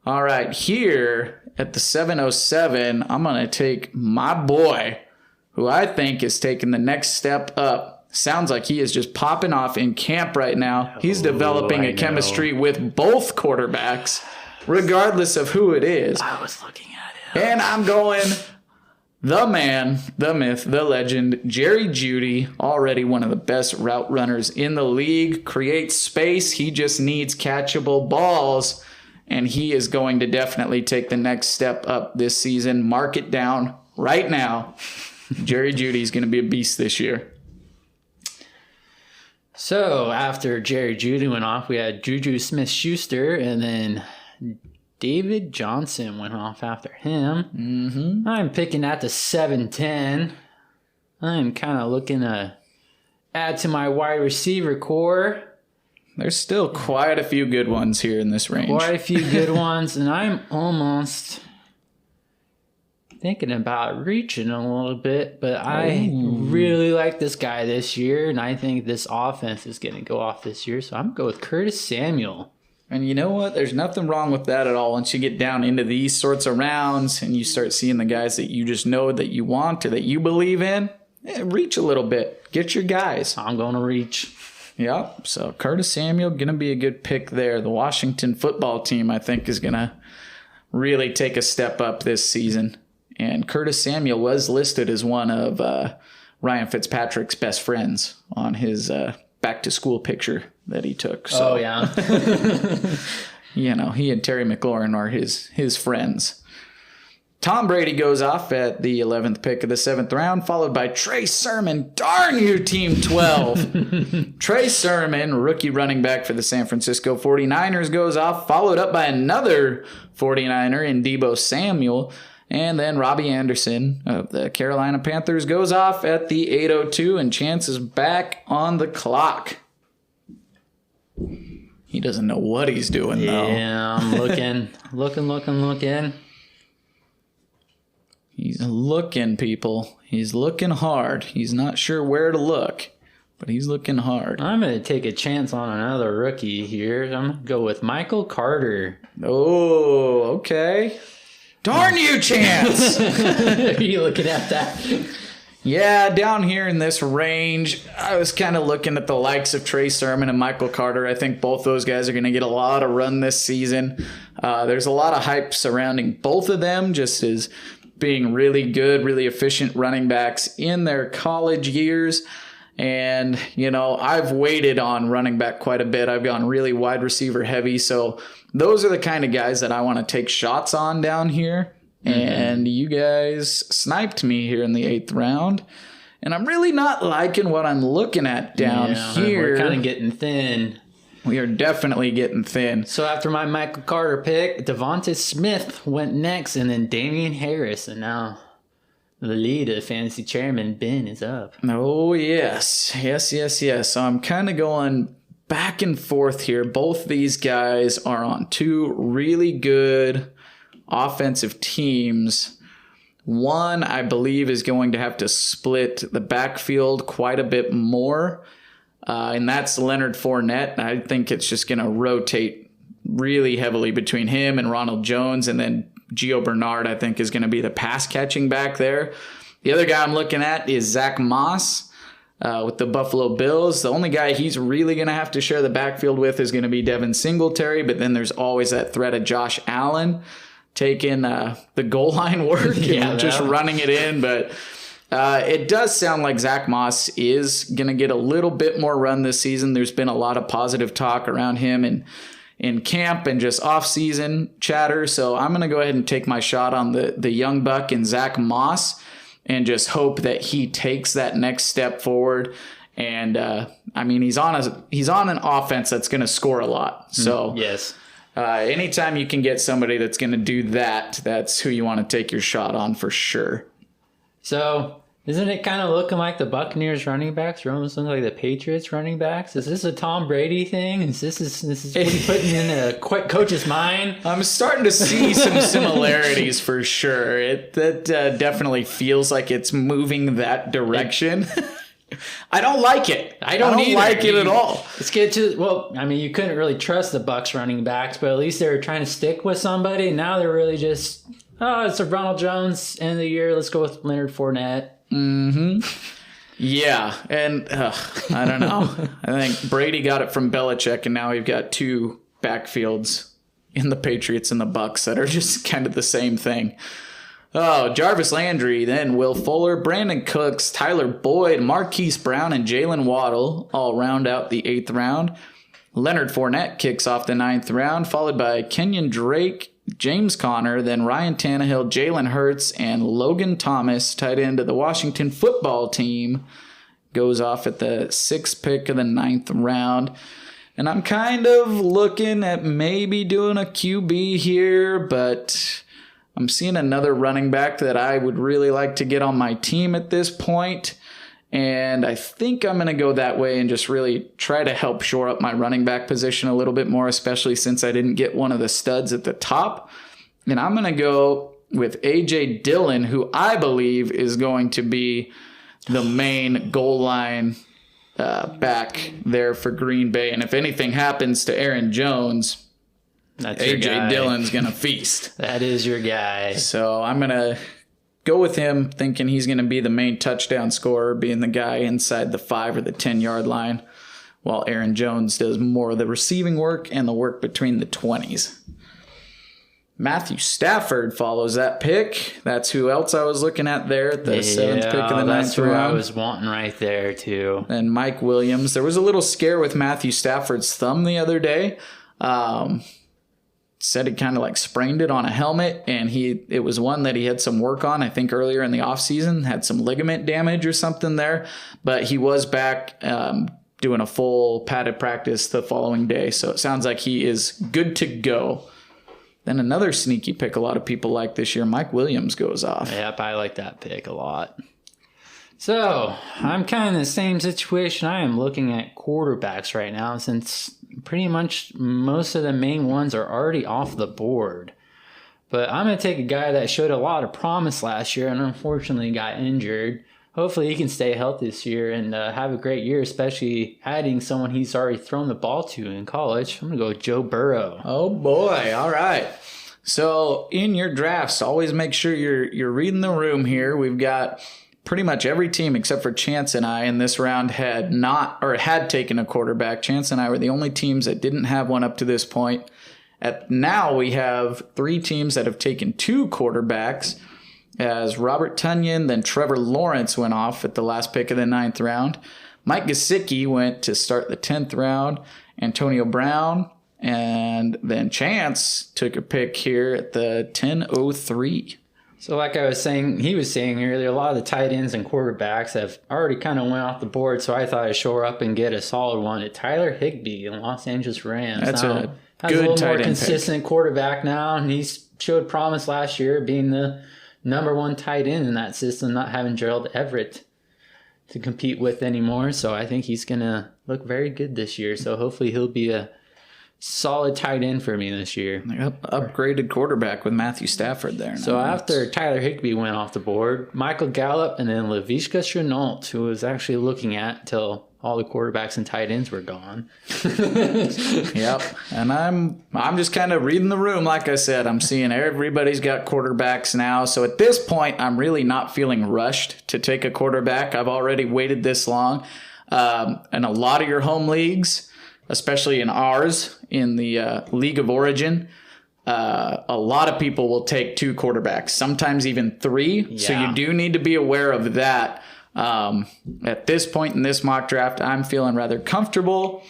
All right, here at the 7:07, I'm going to take my boy, who I think is taking the next step up. Sounds like he is just popping off in camp right now. He's developing a chemistry with both quarterbacks, regardless of who it is. I was looking at him. And I'm going the man, the myth, the legend, Jerry Jeudy, already one of the best route runners in the league. Creates space. He just needs catchable balls. And he is going to definitely take the next step up this season. Mark it down right now. Jerry Jeudy is going to be a beast this year. So after Jerry Jeudy went off, we had Juju Smith-Schuster, and then David Johnson went off after him. Mm-hmm. I'm picking at the 7-10. I'm kind of looking to add to my wide receiver core. There's still quite a few good ones here in this range. Quite a few good ones, and I'm almost thinking about reaching a little bit, but I really like this guy this year, and I think this offense is going to go off this year, so I'm going to go with Curtis Samuel. And you know what? There's nothing wrong with that at all. Once you get down into these sorts of rounds and you start seeing the guys that you just know that you want or that you believe in, reach a little bit. Get your guys. I'm going to reach. Yep. So Curtis Samuel, going to be a good pick there. The Washington football team, I think, is going to really take a step up this season. And Curtis Samuel was listed as one of Ryan Fitzpatrick's best friends on his back-to-school picture that he took. So, oh, yeah. You know, he and Terry McLaurin are his friends. Tom Brady goes off at the 11th pick of the 7th round, followed by Trey Sermon. Darn you, Team 12. Trey Sermon, rookie running back for the San Francisco 49ers, goes off, followed up by another 49er in Deebo Samuel. And then Robbie Anderson of the Carolina Panthers goes off at the 8:02, and Chance is back on the clock. He doesn't know what he's doing, though. Yeah, I'm looking. He's looking, people. He's looking hard. He's not sure where to look, but he's looking hard. I'm going to take a chance on another rookie here. I'm going to go with Michael Carter. Oh, okay. Darn you, Chance! Are you looking at that? Yeah, down here in this range, I was kind of looking at the likes of Trey Sermon and Michael Carter. I think both those guys are going to get a lot of run this season. There's a lot of hype surrounding both of them, just as being really good, really efficient running backs in their college years. And, you know, I've waited on running back quite a bit. I've gone really wide receiver heavy. So those are the kind of guys that I want to take shots on down here. Mm-hmm. And you guys sniped me here in the 8th round. And I'm really not liking what I'm looking at down here. We're kind of getting thin. We are definitely getting thin. So after my Michael Carter pick, Devonta Smith went next, and then Damian Harris. And now the lead of fantasy chairman, Ben, is up. Oh, yes. Yes. So I'm kind of going back and forth here. Both these guys are on two really good offensive teams. One, I believe, is going to have to split the backfield quite a bit more. And that's Leonard Fournette. I think it's just going to rotate really heavily between him and Ronald Jones. And then Gio Bernard, I think, is going to be the pass catching back there. The other guy I'm looking at is Zach Moss with the Buffalo Bills. The only guy he's really going to have to share the backfield with is going to be Devin Singletary. But then there's always that threat of Josh Allen. taking the goal line work and just running it in. But it does sound like Zach Moss is going to get a little bit more run this season. There's been a lot of positive talk around him in camp and just off-season chatter. So I'm going to go ahead and take my shot on the young buck and Zach Moss and just hope that he takes that next step forward. And I mean, he's on an offense that's going to score a lot. So yes, anytime you can get somebody that's going to do that, that's who you want to take your shot on for sure. So isn't it kind of looking like the Buccaneers running backs are almost looking like the Patriots running backs? Is this a Tom Brady thing? Is this what you putting in a coach's mind? I'm starting to see some similarities for sure. That definitely feels like it's moving that direction. I don't like it. I don't like it at all. Let's get to, well, I mean, you couldn't really trust the Bucs running backs, but at least they were trying to stick with somebody. Now they're really just, it's a Ronald Jones end of the year. Let's go with Leonard Fournette. Mm-hmm. Yeah, and I don't know. I think Brady got it from Belichick, and now we've got two backfields in the Patriots and the Bucs that are just kind of the same thing. Oh, Jarvis Landry, then Will Fuller, Brandon Cooks, Tyler Boyd, Marquise Brown, and Jalen Waddle all round out the 8th round. Leonard Fournette kicks off the 9th round, followed by Kenyon Drake, James Conner, then Ryan Tannehill, Jalen Hurts, and Logan Thomas, tight end of the Washington football team, goes off at the 6th pick of the 9th round. And I'm kind of looking at maybe doing a QB here, but I'm seeing another running back that I would really like to get on my team at this point. And I think I'm going to go that way and just really try to help shore up my running back position a little bit more, especially since I didn't get one of the studs at the top. And I'm going to go with A.J. Dillon, who I believe is going to be the main goal line back there for Green Bay. And if anything happens to Aaron Jones, A.J. Dillon's going to feast. That is your guy. So I'm going to go with him, thinking he's going to be the main touchdown scorer, being the guy inside the 5 or the 10-yard line, while Aaron Jones does more of the receiving work and the work between the 20s. Matthew Stafford follows that pick. That's who else I was looking at there at the 7th pick of the 9th round. That's who I was wanting right there, too. And Mike Williams. There was a little scare with Matthew Stafford's thumb the other day. Said he kind of like sprained it on a helmet, and it was one that he had some work on, I think earlier in the offseason, had some ligament damage or something there, but he was back doing a full padded practice the following day, so it sounds like he is good to go. Then another sneaky pick a lot of people like this year, Mike Williams goes off. Yep, I like that pick a lot. So, I'm kind of in the same situation. I am looking at quarterbacks right now since pretty much most of the main ones are already off the board. But I'm going to take a guy that showed a lot of promise last year and unfortunately got injured. Hopefully he can stay healthy this year and have a great year, especially adding someone he's already thrown the ball to in college. I'm going to go with Joe Burrow. Oh boy, all right. So in your drafts, always make sure you're reading the room here. We've got pretty much every team except for Chance and I in this round had taken a quarterback. Chance and I were the only teams that didn't have one up to this point. Now we have 3 teams that have taken 2 quarterbacks, as Robert Tonyan, then Trevor Lawrence went off at the last pick of the 9th round. Mike Gesicki went to start the 10th round. Antonio Brown, and then Chance took a pick here at the 10:03. So like he was saying earlier, a lot of the tight ends and quarterbacks have already kind of went off the board, so I thought I'd shore up and get a solid one at Tyler Higbee in Los Angeles Rams. That's now, a has good a little tight more end consistent pick. Quarterback now, and he's showed promise last year being the number 1 tight end in that system, not having Gerald Everett to compete with anymore. So I think he's going to look very good this year. So hopefully he'll be a solid tight end for me this year. Upgraded quarterback with Matthew Stafford there. So after Tyler Higbee went off the board, Michael Gallup and then Laviska Shenault, who was actually looking at until all the quarterbacks and tight ends were gone. Yep. And I'm just kind of reading the room. Like I said, I'm seeing everybody's got quarterbacks now. So at this point, I'm really not feeling rushed to take a quarterback. I've already waited this long. In a lot of your home leagues, especially in ours, in the League of Origin, a lot of people will take 2 quarterbacks, sometimes even 3. Yeah. So you do need to be aware of that. At this point in this mock draft, I'm feeling rather comfortable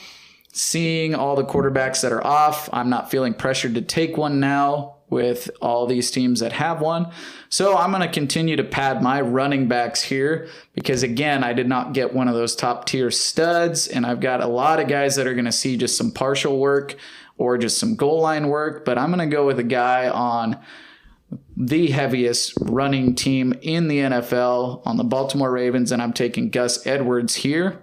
seeing all the quarterbacks that are off. I'm not feeling pressured to take one now with all these teams that have one. So I'm going to continue to pad my running backs here because, again, I did not get one of those top tier studs, and I've got a lot of guys that are going to see just some partial work or just some goal line work, but I'm going to go with a guy on the heaviest running team in the NFL, on the Baltimore Ravens, and I'm taking Gus Edwards here.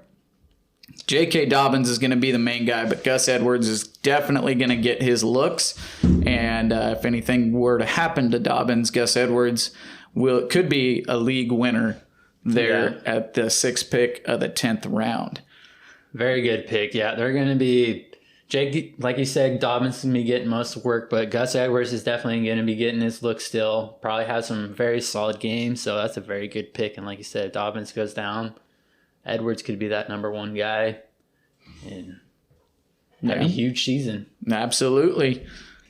J.K. Dobbins is going to be the main guy, but Gus Edwards is definitely going to get his looks. And if anything were to happen to Dobbins, Gus Edwards could be a league winner there at the 6th pick of the 10th round. Very good pick. Yeah, they're going to be, Jake, like you said, Dobbins is going to be getting most of the work, but Gus Edwards is definitely going to be getting his look still. Probably has some very solid games, so that's a very good pick. And like you said, Dobbins goes down. Edwards could be that number 1 guy. And that'd be a huge season. Absolutely.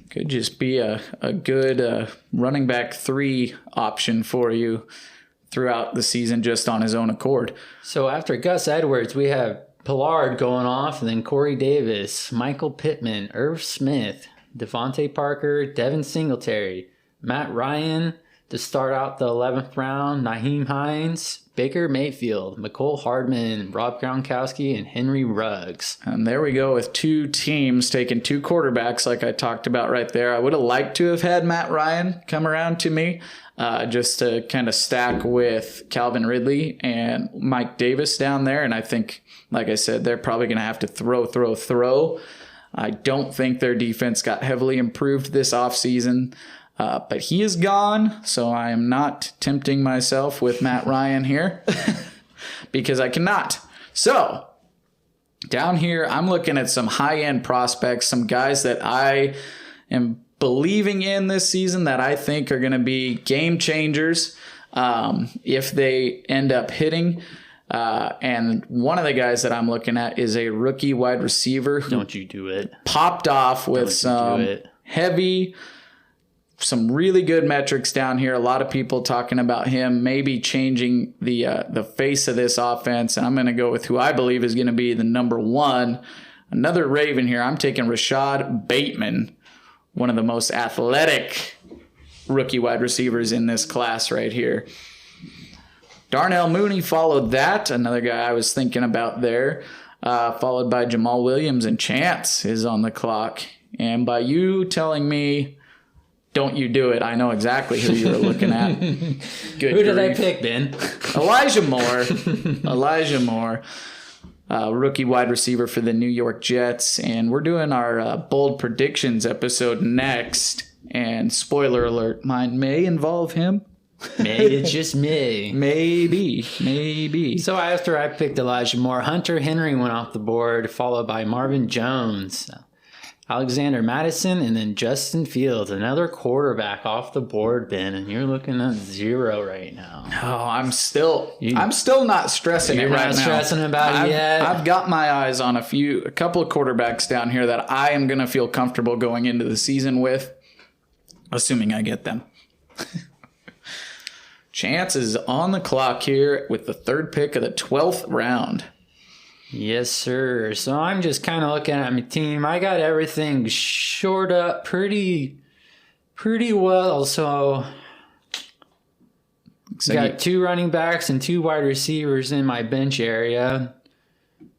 Could just be a good running back 3 option for you throughout the season just on his own accord. So after Gus Edwards, we have Pollard going off, and then Corey Davis, Michael Pittman, Irv Smith, Devontae Parker, Devin Singletary, Matt Ryan to start out the 11th round, Nyheim Hines, Baker Mayfield, McCole Hardman, Rob Gronkowski, and Henry Ruggs. And there we go with 2 teams taking 2 quarterbacks like I talked about right there. I would have liked to have had Matt Ryan come around to me just to kind of stack with Calvin Ridley and Mike Davis down there. And I think, like I said, they're probably going to have to throw. I don't think their defense got heavily improved this offseason. But he is gone, so I am not tempting myself with Matt Ryan here because I cannot. So down here, I'm looking at some high-end prospects, some guys that I am believing in this season that I think are going to be game changers if they end up hitting. And one of the guys that I'm looking at is a rookie wide receiver who Don't you do it. Popped off with some really good metrics down here. A lot of people talking about him maybe changing the face of this offense. And I'm going to go with who I believe is going to be the number 1. Another Raven here. I'm taking Rashad Bateman, one of the most athletic rookie wide receivers in this class right here. Darnell Mooney followed that. Another guy I was thinking about there. Followed by Jamal Williams, and Chance is on the clock. And by you telling me, don't you do it, I know exactly who you were looking at. Good Who did I pick, Ben? Elijah Moore. Rookie wide receiver for the New York Jets. And we're doing our bold predictions episode next. And spoiler alert, mine may involve him. It's just me. Maybe. So after I picked Elijah Moore, Hunter Henry went off the board, followed by Marvin Jones, Alexander Madison, and then Justin Fields, another quarterback off the board, Ben, and you're looking at 0 right now. Oh, I'm still not stressing it right now. You're not stressing about it yet? I've got my eyes on a couple of quarterbacks down here that I am going to feel comfortable going into the season with, assuming I get them. Chance is on the clock here with the 3rd pick of the 12th round. Yes, sir. So I'm just kind of looking at my team. I got everything shored up pretty well. So got 2 running backs and 2 wide receivers in my bench area.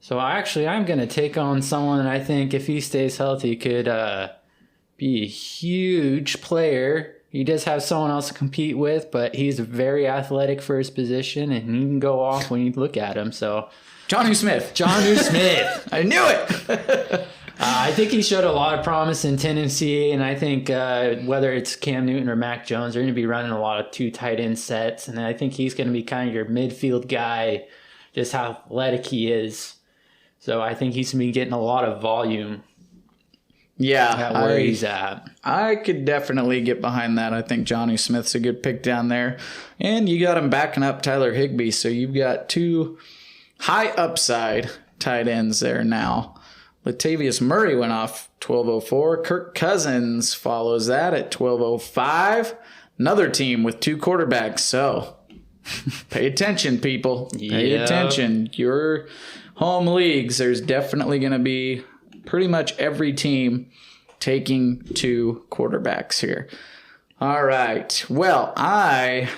So I'm going to take on someone that I think, if he stays healthy, could be a huge player. He does have someone else to compete with, but he's very athletic for his position, and he can go off when you look at him. So Jonnu Smith. I knew it. I think he showed a lot of promise in Tennessee, and I think whether it's Cam Newton or Mac Jones, they're going to be running a lot of 2 tight end sets, and I think he's going to be kind of your midfield guy, just how athletic he is. So I think he's going to be getting a lot of volume. Yeah, where he's at. I could definitely get behind that. I think Jonnu Smith's a good pick down there. And you got him backing up Tyler Higbee, so you've got 2 high upside tight ends there now. Latavius Murray went off 12:04. Kirk Cousins follows that at 12:05. Another team with 2 quarterbacks. So pay attention, people. Pay attention. Your home leagues, there's definitely going to be pretty much every team taking 2 quarterbacks here. All right. Well, I'm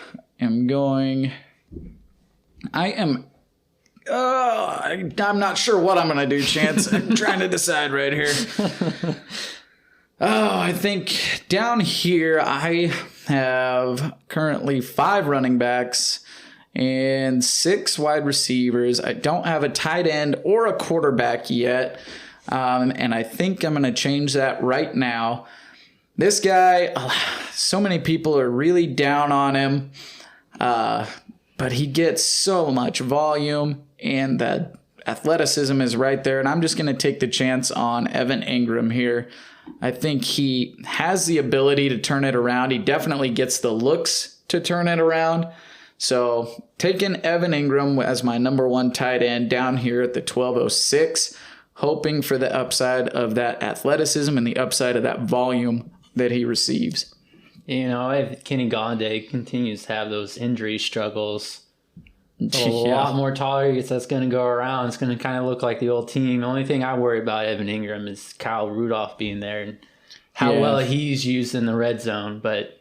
not sure what I'm going to do, Chance. I'm trying to decide right here. I think down here I have currently 5 running backs and 6 wide receivers. I don't have a tight end or a quarterback yet, and I think I'm going to change that right now. This guy, so many people are really down on him, but he gets so much volume, and the athleticism is right there, and I'm just going to take the chance on Evan Ingram here. I think he has the ability to turn it around. He definitely gets the looks to turn it around. So taking Evan Ingram as my number 1 tight end down here at the 12:06, hoping for the upside of that athleticism and the upside of that volume that he receives. You know, if Kenny Galladay continues to have those injury struggles, a lot more targets that's going to go around. It's going to kind of look like the old team. The only thing I worry about Evan Ingram is Kyle Rudolph being there and how well he's used in the red zone. But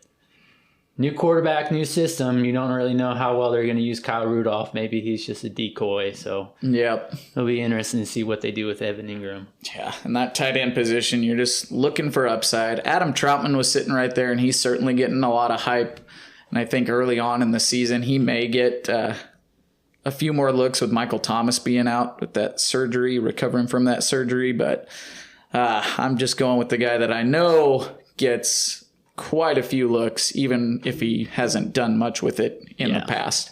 new quarterback, new system, you don't really know how well they're going to use Kyle Rudolph. Maybe he's just a decoy. So it'll be interesting to see what they do with Evan Ingram. Yeah, in that tight end position, you're just looking for upside. Adam Troutman was sitting right there, and he's certainly getting a lot of hype. And I think early on in the season, he may get a few more looks with Michael Thomas being out with that surgery, recovering from that surgery. But I'm just going with the guy that I know gets quite a few looks, even if he hasn't done much with it in the past.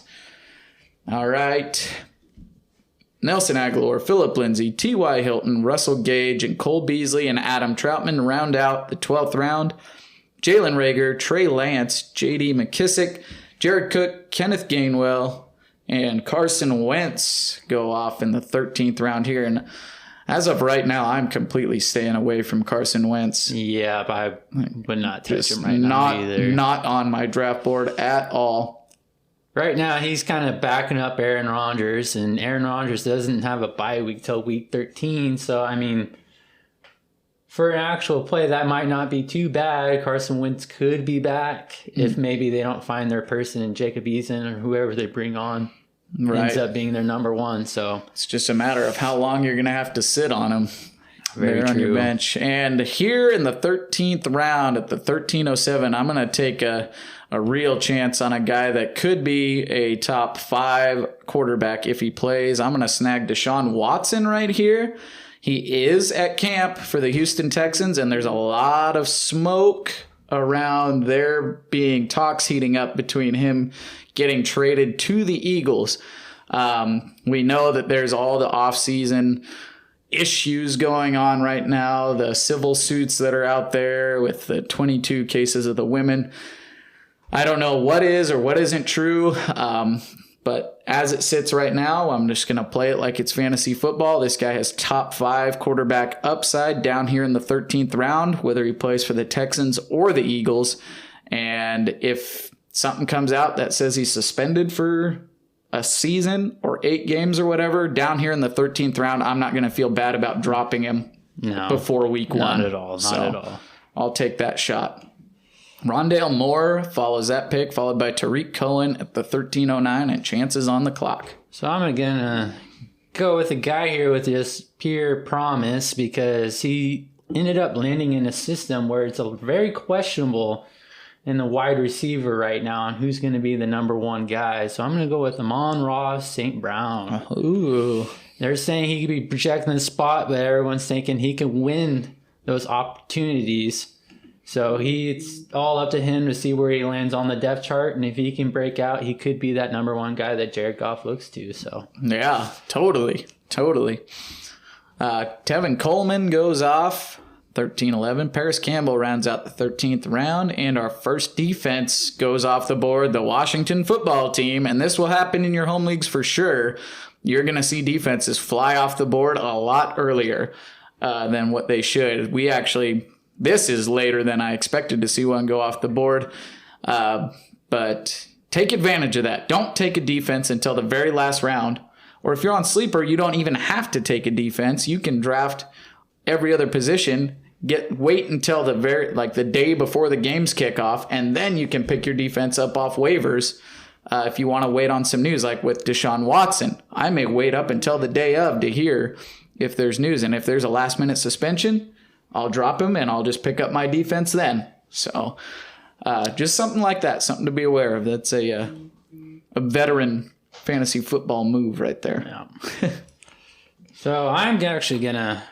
All right. Nelson Aguilar, Phillip Lindsay, T.Y. Hilton, Russell Gage, and Cole Beasley and Adam Troutman round out the 12th round. Jalen Reagor, Trey Lance, J.D. McKissick, Jared Cook, Kenneth Gainwell, and Carson Wentz go off in the 13th round here. And as of right now, I'm completely staying away from Carson Wentz. Yeah, but I would not touch him right now either. Not on my draft board at all. Right now, he's kind of backing up Aaron Rodgers, and Aaron Rodgers doesn't have a bye week till week 13. So, I mean, for an actual play, that might not be too bad. Carson Wentz could be back if maybe they don't find their person in Jacob Eason or whoever they bring on. Ends up being their number 1. So it's just a matter of how long you're going to have to sit on him there on your bench. And here in the 13th round at the 13:07, I'm going to take a real chance on a guy that could be a top 5 quarterback if he plays. I'm going to snag Deshaun Watson right here. He is at camp for the Houston Texans, and there's a lot of smoke around there being talks heating up between him getting traded to the Eagles. We know that there's all the offseason issues going on right now, the civil suits that are out there with the 22 cases of the women. I don't know what is or what isn't true, but as it sits right now, I'm just going to play it like it's fantasy football. This guy has top 5 quarterback upside down here in the 13th round, whether he plays for the Texans or the Eagles. And if something comes out that says he's suspended for a season or 8 games or whatever, down here in the 13th round, I'm not going to feel bad about dropping him before week 1. Not at all. Not at all. I'll take that shot. Rondale Moore follows that pick, followed by Tariq Cohen at the 13:09, and chances on the clock. So I'm going to go with a guy here with just pure promise because he ended up landing in a system where it's a very questionable in the wide receiver right now and who's going to be the number 1 guy. So I'm going to go with Amon-Ra St. Brown. Ooh. They're saying he could be projecting the spot, but everyone's thinking he can win those opportunities. So it's all up to him to see where he lands on the depth chart, and if he can break out, he could be that number 1 guy that Jared Goff looks to. So yeah, totally. Tevin Coleman goes off 13-11. Paris Campbell rounds out the 13th round, and our first defense goes off the board, the Washington football team, and this will happen in your home leagues for sure. You're going to see defenses fly off the board a lot earlier. than what they should. This is later than I expected to see one go off the board. But take advantage of that. Don't take a defense until the very last round. Or if you're on Sleeper, you don't even have to take a defense. You can draft every other position, wait until the day before the games kick off, and then you can pick your defense up off waivers. If you want to wait on some news, like with Deshaun Watson, I may wait up until the day of to hear if there's news. And if there's a last-minute suspension, I'll drop him and I'll just pick up my defense then. So just something like that, something to be aware of. That's a veteran fantasy football move right there. Yeah. So I'm actually going to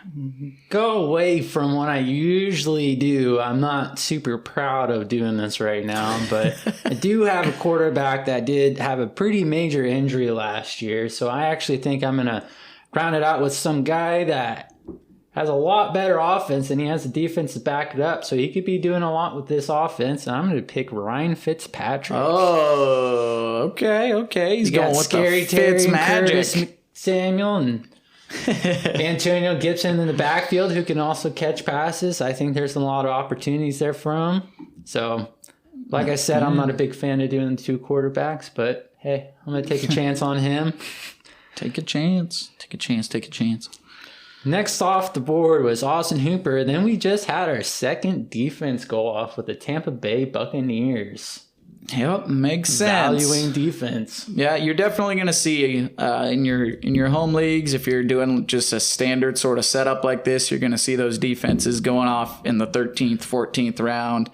go away from what I usually do. I'm not super proud of doing this right now, but I do have a quarterback that did have a pretty major injury last year. So I actually think I'm going to round it out with some guy that has a lot better offense, and he has a defense to back it up. So he could be doing a lot with this offense, and I'm going to pick Ryan Fitzpatrick. Oh, okay. He's going with Scary the Terry Fitz magic. Curtis Samuel and Antonio Gibson in the backfield, who can also catch passes. I think there's a lot of opportunities there for him. So, like I said, I'm not a big fan of doing the two quarterbacks, but hey, I'm going to take a chance on him. Take a chance. Next off the board was Austin Hooper. Then we just had our second defense go off with the Tampa Bay Buccaneers. Yep, makes sense. Valuing defense. Yeah, you're definitely going to see in your home leagues, if you're doing just a standard sort of setup like this, you're going to see those defenses going off in the 13th, 14th round.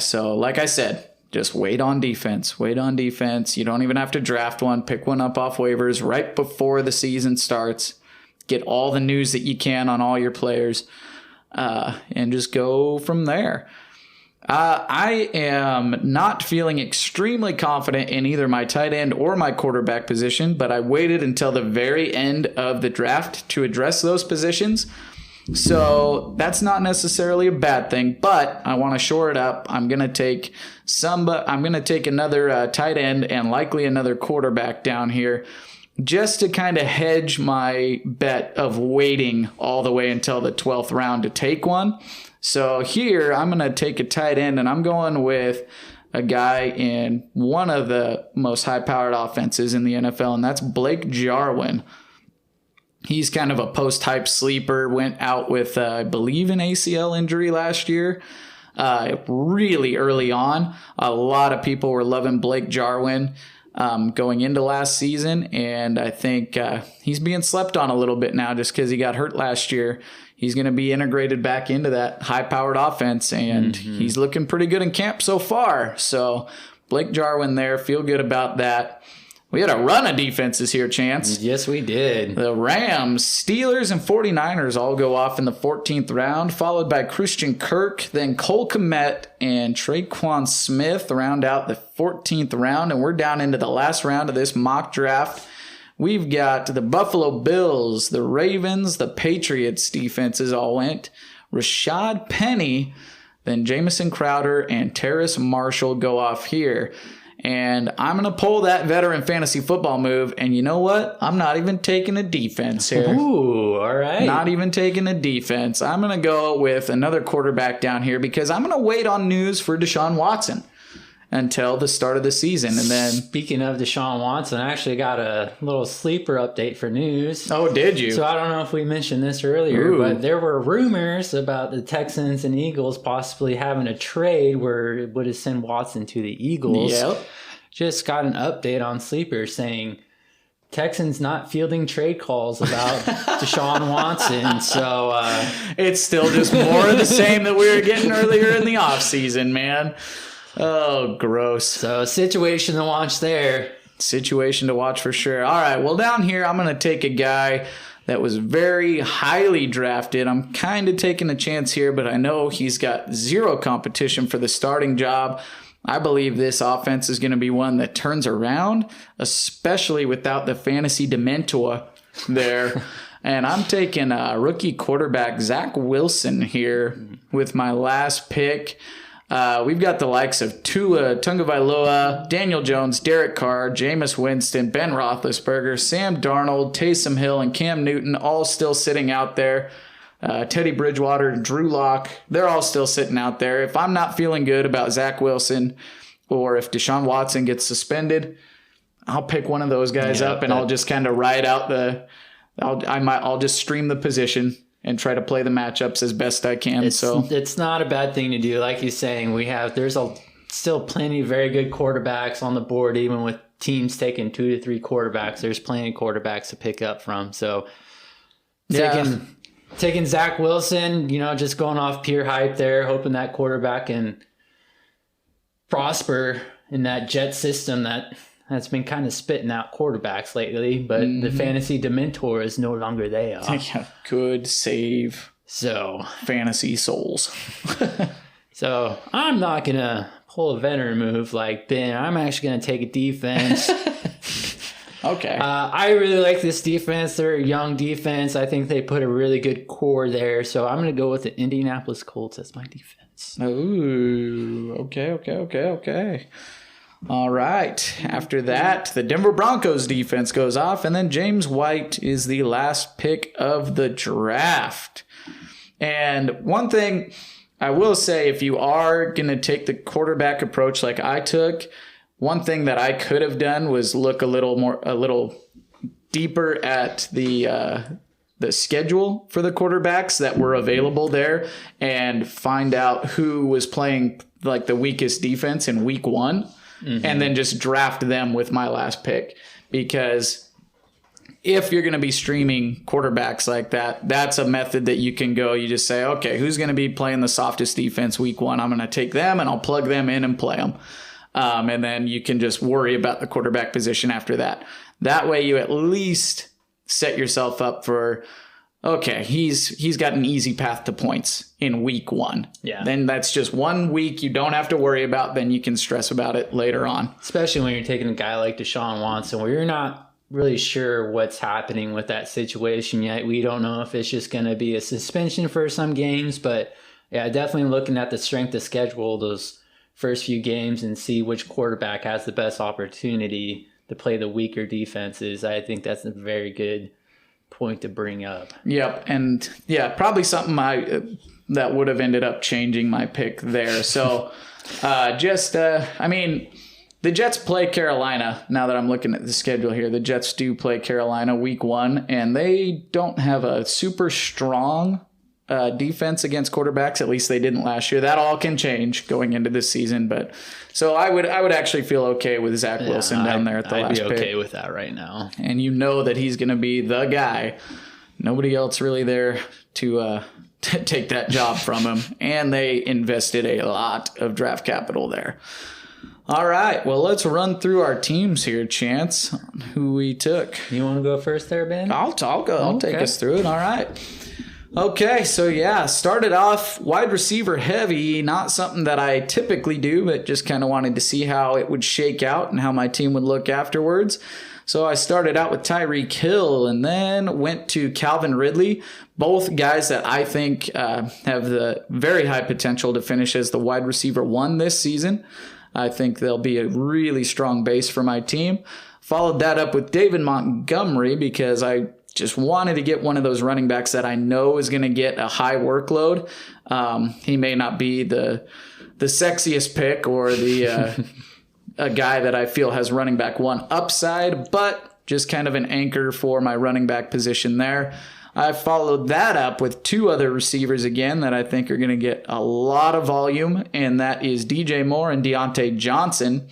So like I said, just wait on defense. You don't even have to draft one. Pick one up off waivers right before the season starts. Get all the news that you can on all your players, and just go from there. I am not feeling extremely confident in either my tight end or my quarterback position, but I waited until the very end of the draft to address those positions. So that's not necessarily a bad thing, but I want to shore it up. I'm going to take another tight end and likely another quarterback down here, just to kind of hedge my bet of waiting all the way until the 12th round to take one. So here I'm going to take a tight end, and I'm going with a guy in one of the most high-powered offenses in the NFL, and that's Blake Jarwin. He's kind of a post-hype sleeper, went out with, I believe, an ACL injury last year. Really early on, a lot of people were loving Blake Jarwin going into last season, and I think he's being slept on a little bit now just because he got hurt last year. He's going to be integrated back into that high-powered offense, and he's looking pretty good in camp so far. So Blake Jarwin there, feel good about that. We had a run of defenses here, Chance. Yes, we did. The Rams, Steelers, and 49ers all go off in the 14th round, followed by Christian Kirk, then Cole Kmet and Traquan Smith round out the 14th round, and we're down into the last round of this mock draft. We've got the Buffalo Bills, the Ravens, the Patriots defenses all went. Rashad Penny, then Jamison Crowder, and Terrace Marshall go off here. And I'm going to pull that veteran fantasy football move. And you know what? I'm not even taking a defense here. Ooh, all right. Not even taking a defense. I'm going to go with another quarterback down here because I'm going to wait on news for Deshaun Watson until the start of the season. And then, speaking of Deshaun Watson, I actually got a little sleeper update for news. Oh, did you? So I don't know if we mentioned this earlier, but there were rumors about the Texans and Eagles possibly having a trade where it would have sent Watson to the Eagles. Yep. Just got an update on Sleeper saying Texans not fielding trade calls about Deshaun Watson. So it's still just more of the same that we were getting earlier in the offseason, man. Oh, gross. So, situation to watch there. Situation to watch for sure. All right, well, down here, I'm going to take a guy that was very highly drafted. I'm kind of taking a chance here, but I know he's got zero competition for the starting job. I believe this offense is going to be one that turns around, especially without the fantasy dementor there. And I'm taking rookie quarterback Zach Wilson here with my last pick. We've got the likes of Tua Tagovailoa, Daniel Jones, Derek Carr, Jameis Winston, Ben Roethlisberger, Sam Darnold, Taysom Hill, and Cam Newton all still sitting out there. Teddy Bridgewater, Drew Lock, they're all still sitting out there. If I'm not feeling good about Zach Wilson or if Deshaun Watson gets suspended, I'll pick one of those guys up and I'll just kind of ride out I'll just stream the position and try to play the matchups as best I can. It's not a bad thing to do. Like you're saying, there's still plenty of very good quarterbacks on the board, even with teams taking 2 to 3 quarterbacks. There's plenty of quarterbacks to pick up from. So taking Zach Wilson, just going off pure hype there, hoping that quarterback can prosper in that Jet system that's been kind of spitting out quarterbacks lately, but the fantasy Dementor is no longer there. Good save. So fantasy souls. So I'm not going to pull a veteran move like Ben. I'm actually going to take a defense. Okay. I really like this defense. They're a young defense. I think they put a really good core there. So I'm going to go with the Indianapolis Colts as my defense. Ooh, okay. All right. After that, the Denver Broncos defense goes off, and then James White is the last pick of the draft. And one thing I will say, if you are going to take the quarterback approach like I took, one thing that I could have done was look a little deeper at the schedule for the quarterbacks that were available there and find out who was playing like the weakest defense in week 1 and then just draft them with my last pick. Because if you're going to be streaming quarterbacks like that, that's a method that you can go. You just say, okay, who's going to be playing the softest defense week 1? I'm going to take them and I'll plug them in and play them. And then you can just worry about the quarterback position after that. That way you at least set yourself up for, okay, he's got an easy path to points in week 1. Yeah. Then that's just 1 week you don't have to worry about. Then you can stress about it later on. Especially when you're taking a guy like Deshaun Watson, where you're not really sure what's happening with that situation yet. We don't know if it's just going to be a suspension for some games, but yeah, definitely looking at the strength of schedule those first few games and see which quarterback has the best opportunity to play the weaker defenses. I think that's a very good point to bring up. Yep. And yeah, probably something that would have ended up changing my pick there. So the Jets play Carolina. Now that I'm looking at the schedule here, the Jets do play Carolina week 1, and they don't have a super strong defense against quarterbacks. At least they didn't last year. That all can change going into this season. But so I would actually feel okay with Zach Wilson down there at the last pick. I'd be okay with that right now. And you know that he's going to be the guy. Nobody else really there to take that job from him. And they invested a lot of draft capital there. All right. Well, let's run through our teams here, Chance, on who we took. You want to go first there, Ben? I'll go. I'll take us through it. All right. Okay, so yeah, started off wide receiver heavy, not something that I typically do, but just kind of wanted to see how it would shake out and how my team would look afterwards. So I started out with Tyreek Hill and then went to Calvin Ridley, both guys that I think have the very high potential to finish as the wide receiver 1 this season. I think they'll be a really strong base for my team. Followed that up with David Montgomery because I just wanted to get one of those running backs that I know is going to get a high workload. He may not be the sexiest pick or the a guy that I feel has running back 1 upside, but just kind of an anchor for my running back position there. I followed that up with 2 other receivers again that I think are going to get a lot of volume, and that is DJ Moore and Deontay Johnson.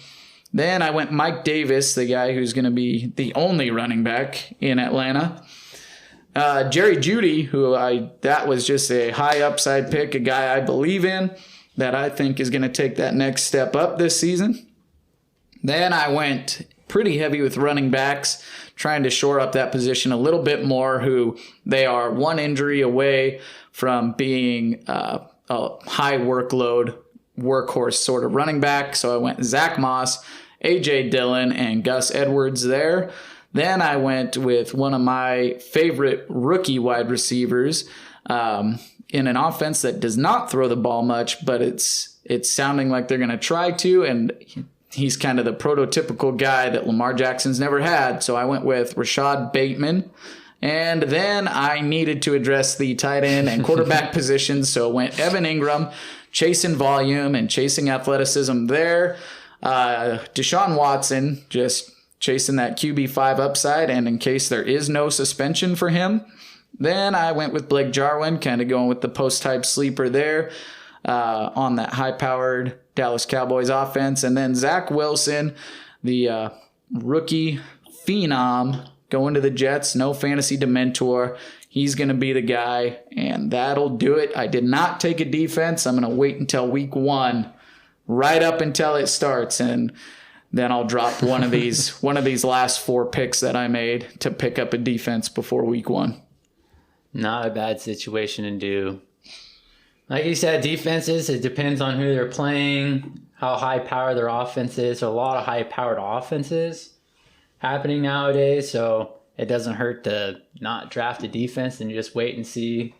Then I went Mike Davis, the guy who's going to be the only running back in Atlanta. Jerry Jeudy, that was just a high upside pick, a guy I believe in, that I think is going to take that next step up this season. Then I went pretty heavy with running backs, trying to shore up that position a little bit more, who they are 1 injury away from being a high workload workhorse sort of running back. So I went Zach Moss, A.J. Dillon, and Gus Edwards there. Then I went with one of my favorite rookie wide receivers in an offense that does not throw the ball much, but it's sounding like they're going to try to, and he's kind of the prototypical guy that Lamar Jackson's never had. So I went with Rashad Bateman, And then I needed to address the tight end and quarterback positions, so it went Evan Ingram, chasing volume and chasing athleticism there. Deshaun Watson, just chasing that QB5 upside, and in case there is no suspension for him. Then I went with Blake Jarwin, kind of going with the post-type sleeper there on that high-powered Dallas Cowboys offense. And then Zach Wilson, the rookie phenom, going to the Jets, no fantasy dementor. He's going to be the guy, and that'll do it. I did not take a defense. I'm going to wait until week 1, right up until it starts, and then I'll drop one of these last 4 picks that I made to pick up a defense before week 1. Not a bad situation to do. Like you said, defenses, it depends on who they're playing, how high-powered their offense is. There are a lot of high-powered offenses happening nowadays, so it doesn't hurt to not draft a defense and just wait and see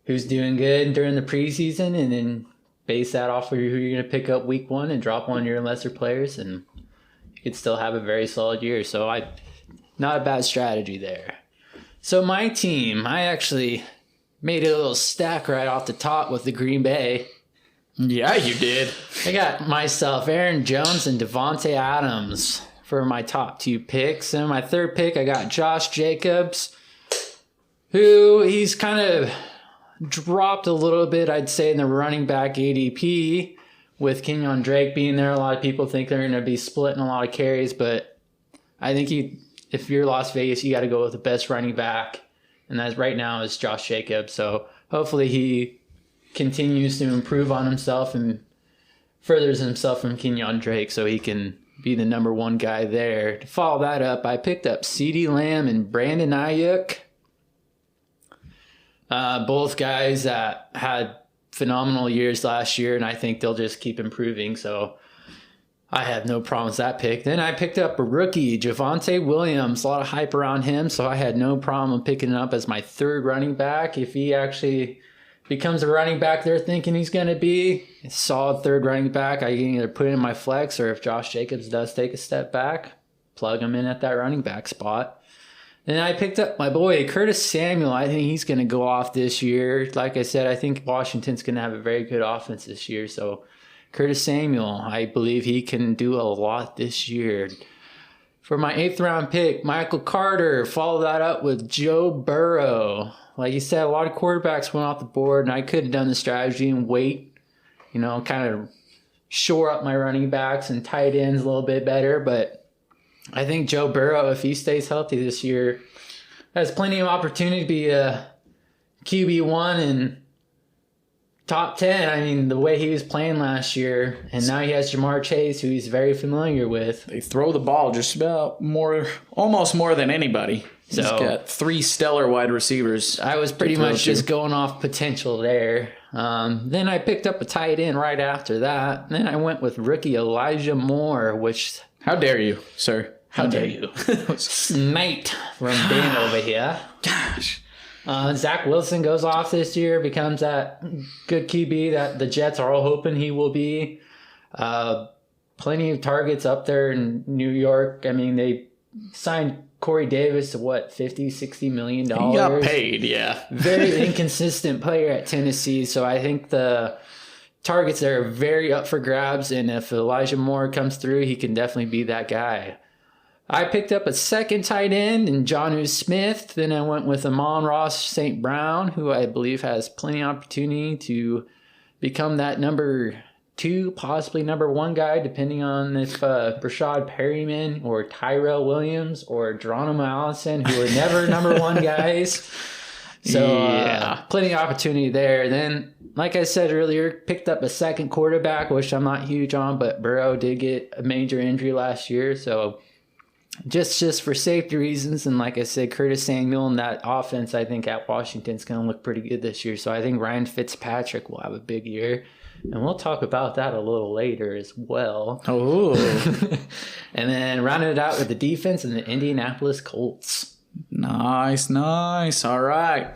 who's doing good during the preseason, and then base that off of who you're going to pick up week 1 and drop one of your lesser players, and you could still have a very solid year. So not a bad strategy there. So my team, I actually made a little stack right off the top with the Green Bay. Yeah, you did. I got myself Aaron Jones and Devontae Adams for my top 2 picks. And my third pick, I got Josh Jacobs, who he's kind of dropped a little bit, I'd say, in the running back ADP with Kenyon Drake being there. A lot of people think they're going to be splitting a lot of carries, but I think if you're Las Vegas, you got to go with the best running back, and that right now is Josh Jacobs. So hopefully he continues to improve on himself and furthers himself from Kenyon Drake so he can be the number 1 guy there. To follow that up, I picked up CeeDee Lamb and Brandon Ayuk. Both guys that had phenomenal years last year, and I think they'll just keep improving. So I have no problem with that pick. Then I picked up a rookie, Javonte Williams. A lot of hype around him, so I had no problem picking it up as my 3rd running back. If he actually becomes a running back they're thinking he's going to be, a solid 3rd running back, I can either put it in my flex, or if Josh Jacobs does take a step back, plug him in at that running back spot. Then I picked up my boy, Curtis Samuel. I think he's going to go off this year. Like I said, I think Washington's going to have a very good offense this year. So Curtis Samuel, I believe he can do a lot this year. For my 8th round pick, Michael Carter, follow that up with Joe Burrow. Like you said, a lot of quarterbacks went off the board, and I could have done the strategy and wait, kind of shore up my running backs and tight ends a little bit better. But I think Joe Burrow, if he stays healthy this year, has plenty of opportunity to be a QB1 and top 10. I mean, the way he was playing last year, and now he has Jamar Chase, who he's very familiar with. They throw the ball just about almost more than anybody. So, he's got 3 stellar wide receivers. I was pretty much just going off potential there. Then I picked up a tight end right after that. Then I went with rookie Elijah Moore, which... How dare you, sir? How dare you? Mate from Ben over here. Gosh. Zach Wilson goes off this year, becomes that good QB that the Jets are all hoping he will be. Plenty of targets up there in New York. I mean, they signed Corey Davis to $50-60 million. He got paid, yeah. Very inconsistent player at Tennessee, so I think the targets there are very up for grabs, and if Elijah Moore comes through, he can definitely be that guy. I picked up a 2nd tight end in Jonnu Smith. Then I went with Amon-Ra St. Brown, who I believe has plenty of opportunity to become that number 2, possibly number 1 guy, depending on if Brashad Perryman or Tyrell Williams or Geronimo Allison, who are never number 1 guys. So yeah, plenty of opportunity there. Then, like I said earlier, picked up a 2nd quarterback, which I'm not huge on, but Burrow did get a major injury last year. So just for safety reasons, and like I said, Curtis Samuel and that offense, I think at Washington's going to look pretty good this year. So I think Ryan Fitzpatrick will have a big year. And we'll talk about that a little later as well. Oh. And then rounded it out with the defense and the Indianapolis Colts. Nice. All right.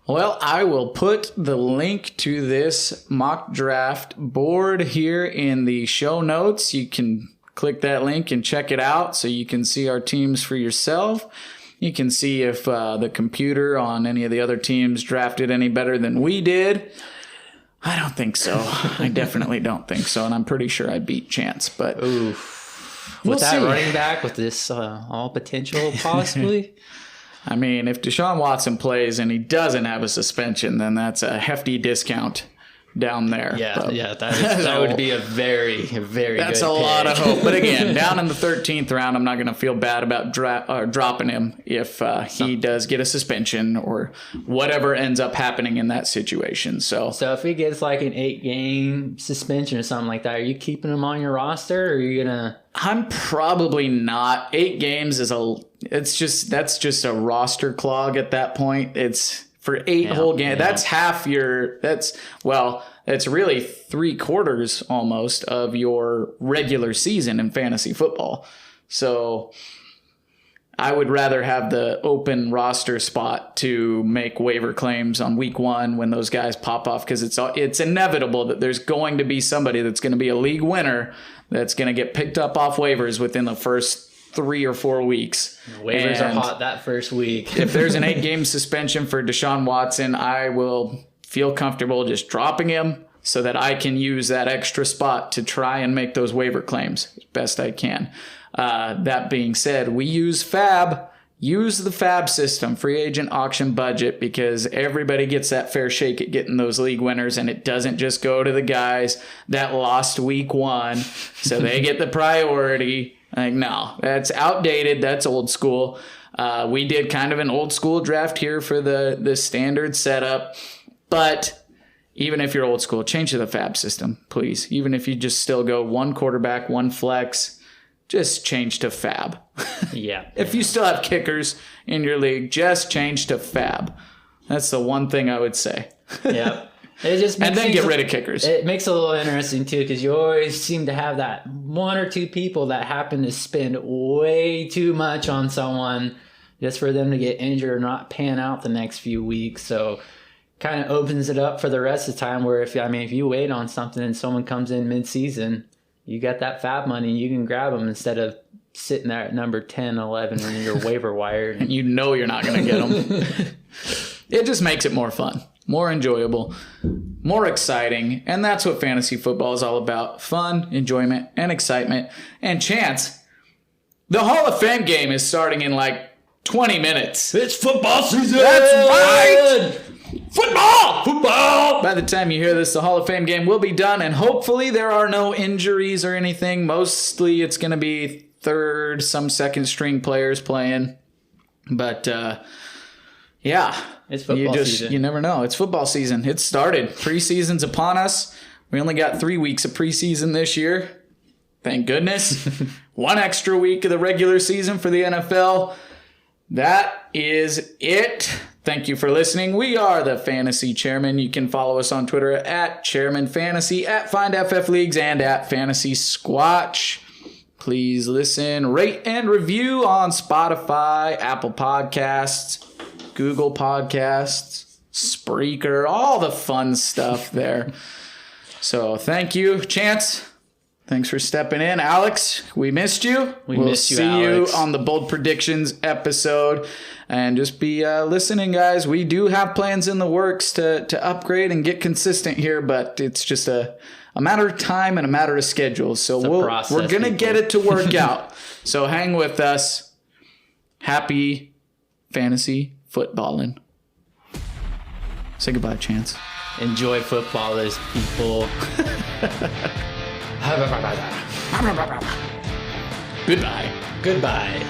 Well, I will put the link to this mock draft board here in the show notes. You can click that link and check it out so you can see our teams for yourself. You can see if the computer on any of the other teams drafted any better than we did. I don't think so. I definitely don't think so, and I'm pretty sure I beat Chance. But with that running back, with this all potential, possibly. I mean, if Deshaun Watson plays and he doesn't have a suspension, then that's a hefty discount down there. That would be a very, very that's good a pick. lot of hope. But again, down in the 13th round, I'm not going to feel bad about dropping him if he does get a suspension or whatever ends up happening in that situation. So if he gets like an 8-game suspension or something like that, are you keeping him on your roster, or are you gonna? I'm probably not. 8 games that's just a roster clog at that point. It's for 8 whole games. Yeah. That's half your. It's really 3/4 almost of your regular season in fantasy football. So I would rather have the open roster spot to make waiver claims on week 1 when those guys pop off, because it's inevitable that there's going to be somebody that's going to be a league winner that's going to get picked up off waivers within the first 3 or 4 weeks. Waivers are hot that first week. If there's an 8-game suspension for Deshaun Watson, I will feel comfortable just dropping him so that I can use that extra spot to try and make those waiver claims as best I can. That being said, we use FAB. Use the FAB system, free agent auction budget, because everybody gets that fair shake at getting those league winners, and it doesn't just go to the guys that lost week 1, so they get the priority. Like, no, that's outdated. That's old school. We did kind of an old school draft here for the standard setup, but even if you're old school, change to the FAB system, please. Even if you just still go 1 quarterback, 1 flex, just change to FAB. Yeah. If you still have kickers in your league, just change to FAB. That's the one thing I would say. Yeah. It just and then get rid of kickers. It makes it a little interesting too, because you always seem to have that 1 or 2 people that happen to spend way too much on someone just for them to get injured or not pan out the next few weeks. So kind of opens it up for the rest of the time, where if you wait on something and someone comes in mid-season, you got that FAB money, you can grab them instead of sitting there at number 10, 11 when you're waiver wired. And you know you're not going to get them. It just makes it more fun, more enjoyable, more exciting. And that's what fantasy football is all about. Fun, enjoyment, and excitement. And Chance, the Hall of Fame game is starting in like 20 minutes. It's football season! That's right! Football! By the time you hear this, the Hall of Fame game will be done, and hopefully there are no injuries or anything. Mostly it's going to be third, some second string players playing. But, yeah. It's football season. You never know. It's football season. It's started. Preseason's upon us. We only got 3 weeks of preseason this year. Thank goodness. 1 extra week of the regular season for the NFL. That is it. Thank you for listening. We are the Fantasy Chairman. You can follow us on Twitter at Chairman Fantasy, at FindFFLeagues, and at Fantasy Squatch. Please listen, rate, and review on Spotify, Apple Podcasts, Google Podcasts, Spreaker, all the fun stuff there. So thank you, Chance. Thanks for stepping in. Alex, we missed you. We'll missed you, see Alex. you on the Bold Predictions episode. And just be listening, guys. We do have plans in the works to upgrade and get consistent here, but it's just a matter of time and a matter of schedule. So we're going to get it to work out. So hang with us. Happy fantasy footballing. Say goodbye, Chance. Enjoy footballers, people. Goodbye. Goodbye.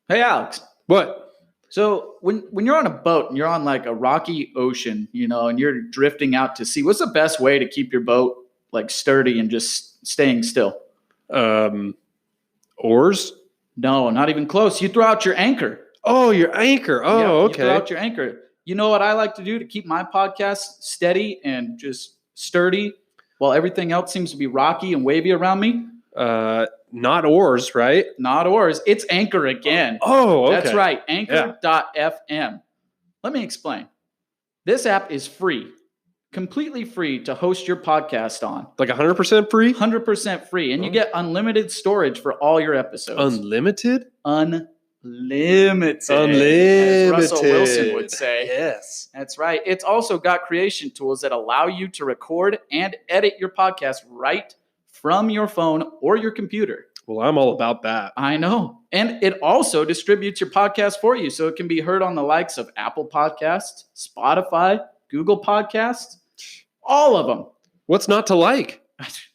Hey, Alex. What? So when you're on a boat and you're on like a rocky ocean, and you're drifting out to sea, what's the best way to keep your boat like sturdy and just staying still? Oars? No, not even close. You throw out your anchor. Oh, your anchor. Oh, yeah, okay. You throw out your anchor. You know what I like to do to keep my podcast steady and just sturdy while everything else seems to be rocky and wavy around me? not Oars, right? Not Oars. It's Anchor again. Oh, okay. That's right. Anchor.fm. Let me explain. This app is free, completely free to host your podcast on. Like 100% free? 100% free. And you get unlimited storage for all your episodes. Unlimited? Unlimited. Unlimited. As Russell Wilson would say. Yes. That's right. It's also got creation tools that allow you to record and edit your podcast right from your phone or your computer. Well, I'm all about that. I know. And it also distributes your podcast for you, so it can be heard on the likes of Apple Podcasts, Spotify, Google Podcasts, all of them. What's not to like?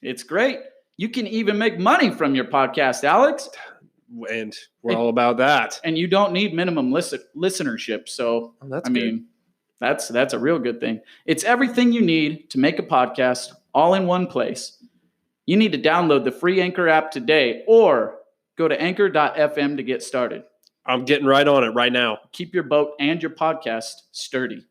It's great. You can even make money from your podcast, Alex. And we're all about that. And you don't need minimum listenership. So, that's that's a real good thing. It's everything you need to make a podcast all in one place. You need to download the free Anchor app today or go to anchor.fm to get started. I'm getting right on it right now. Keep your boat and your podcast sturdy.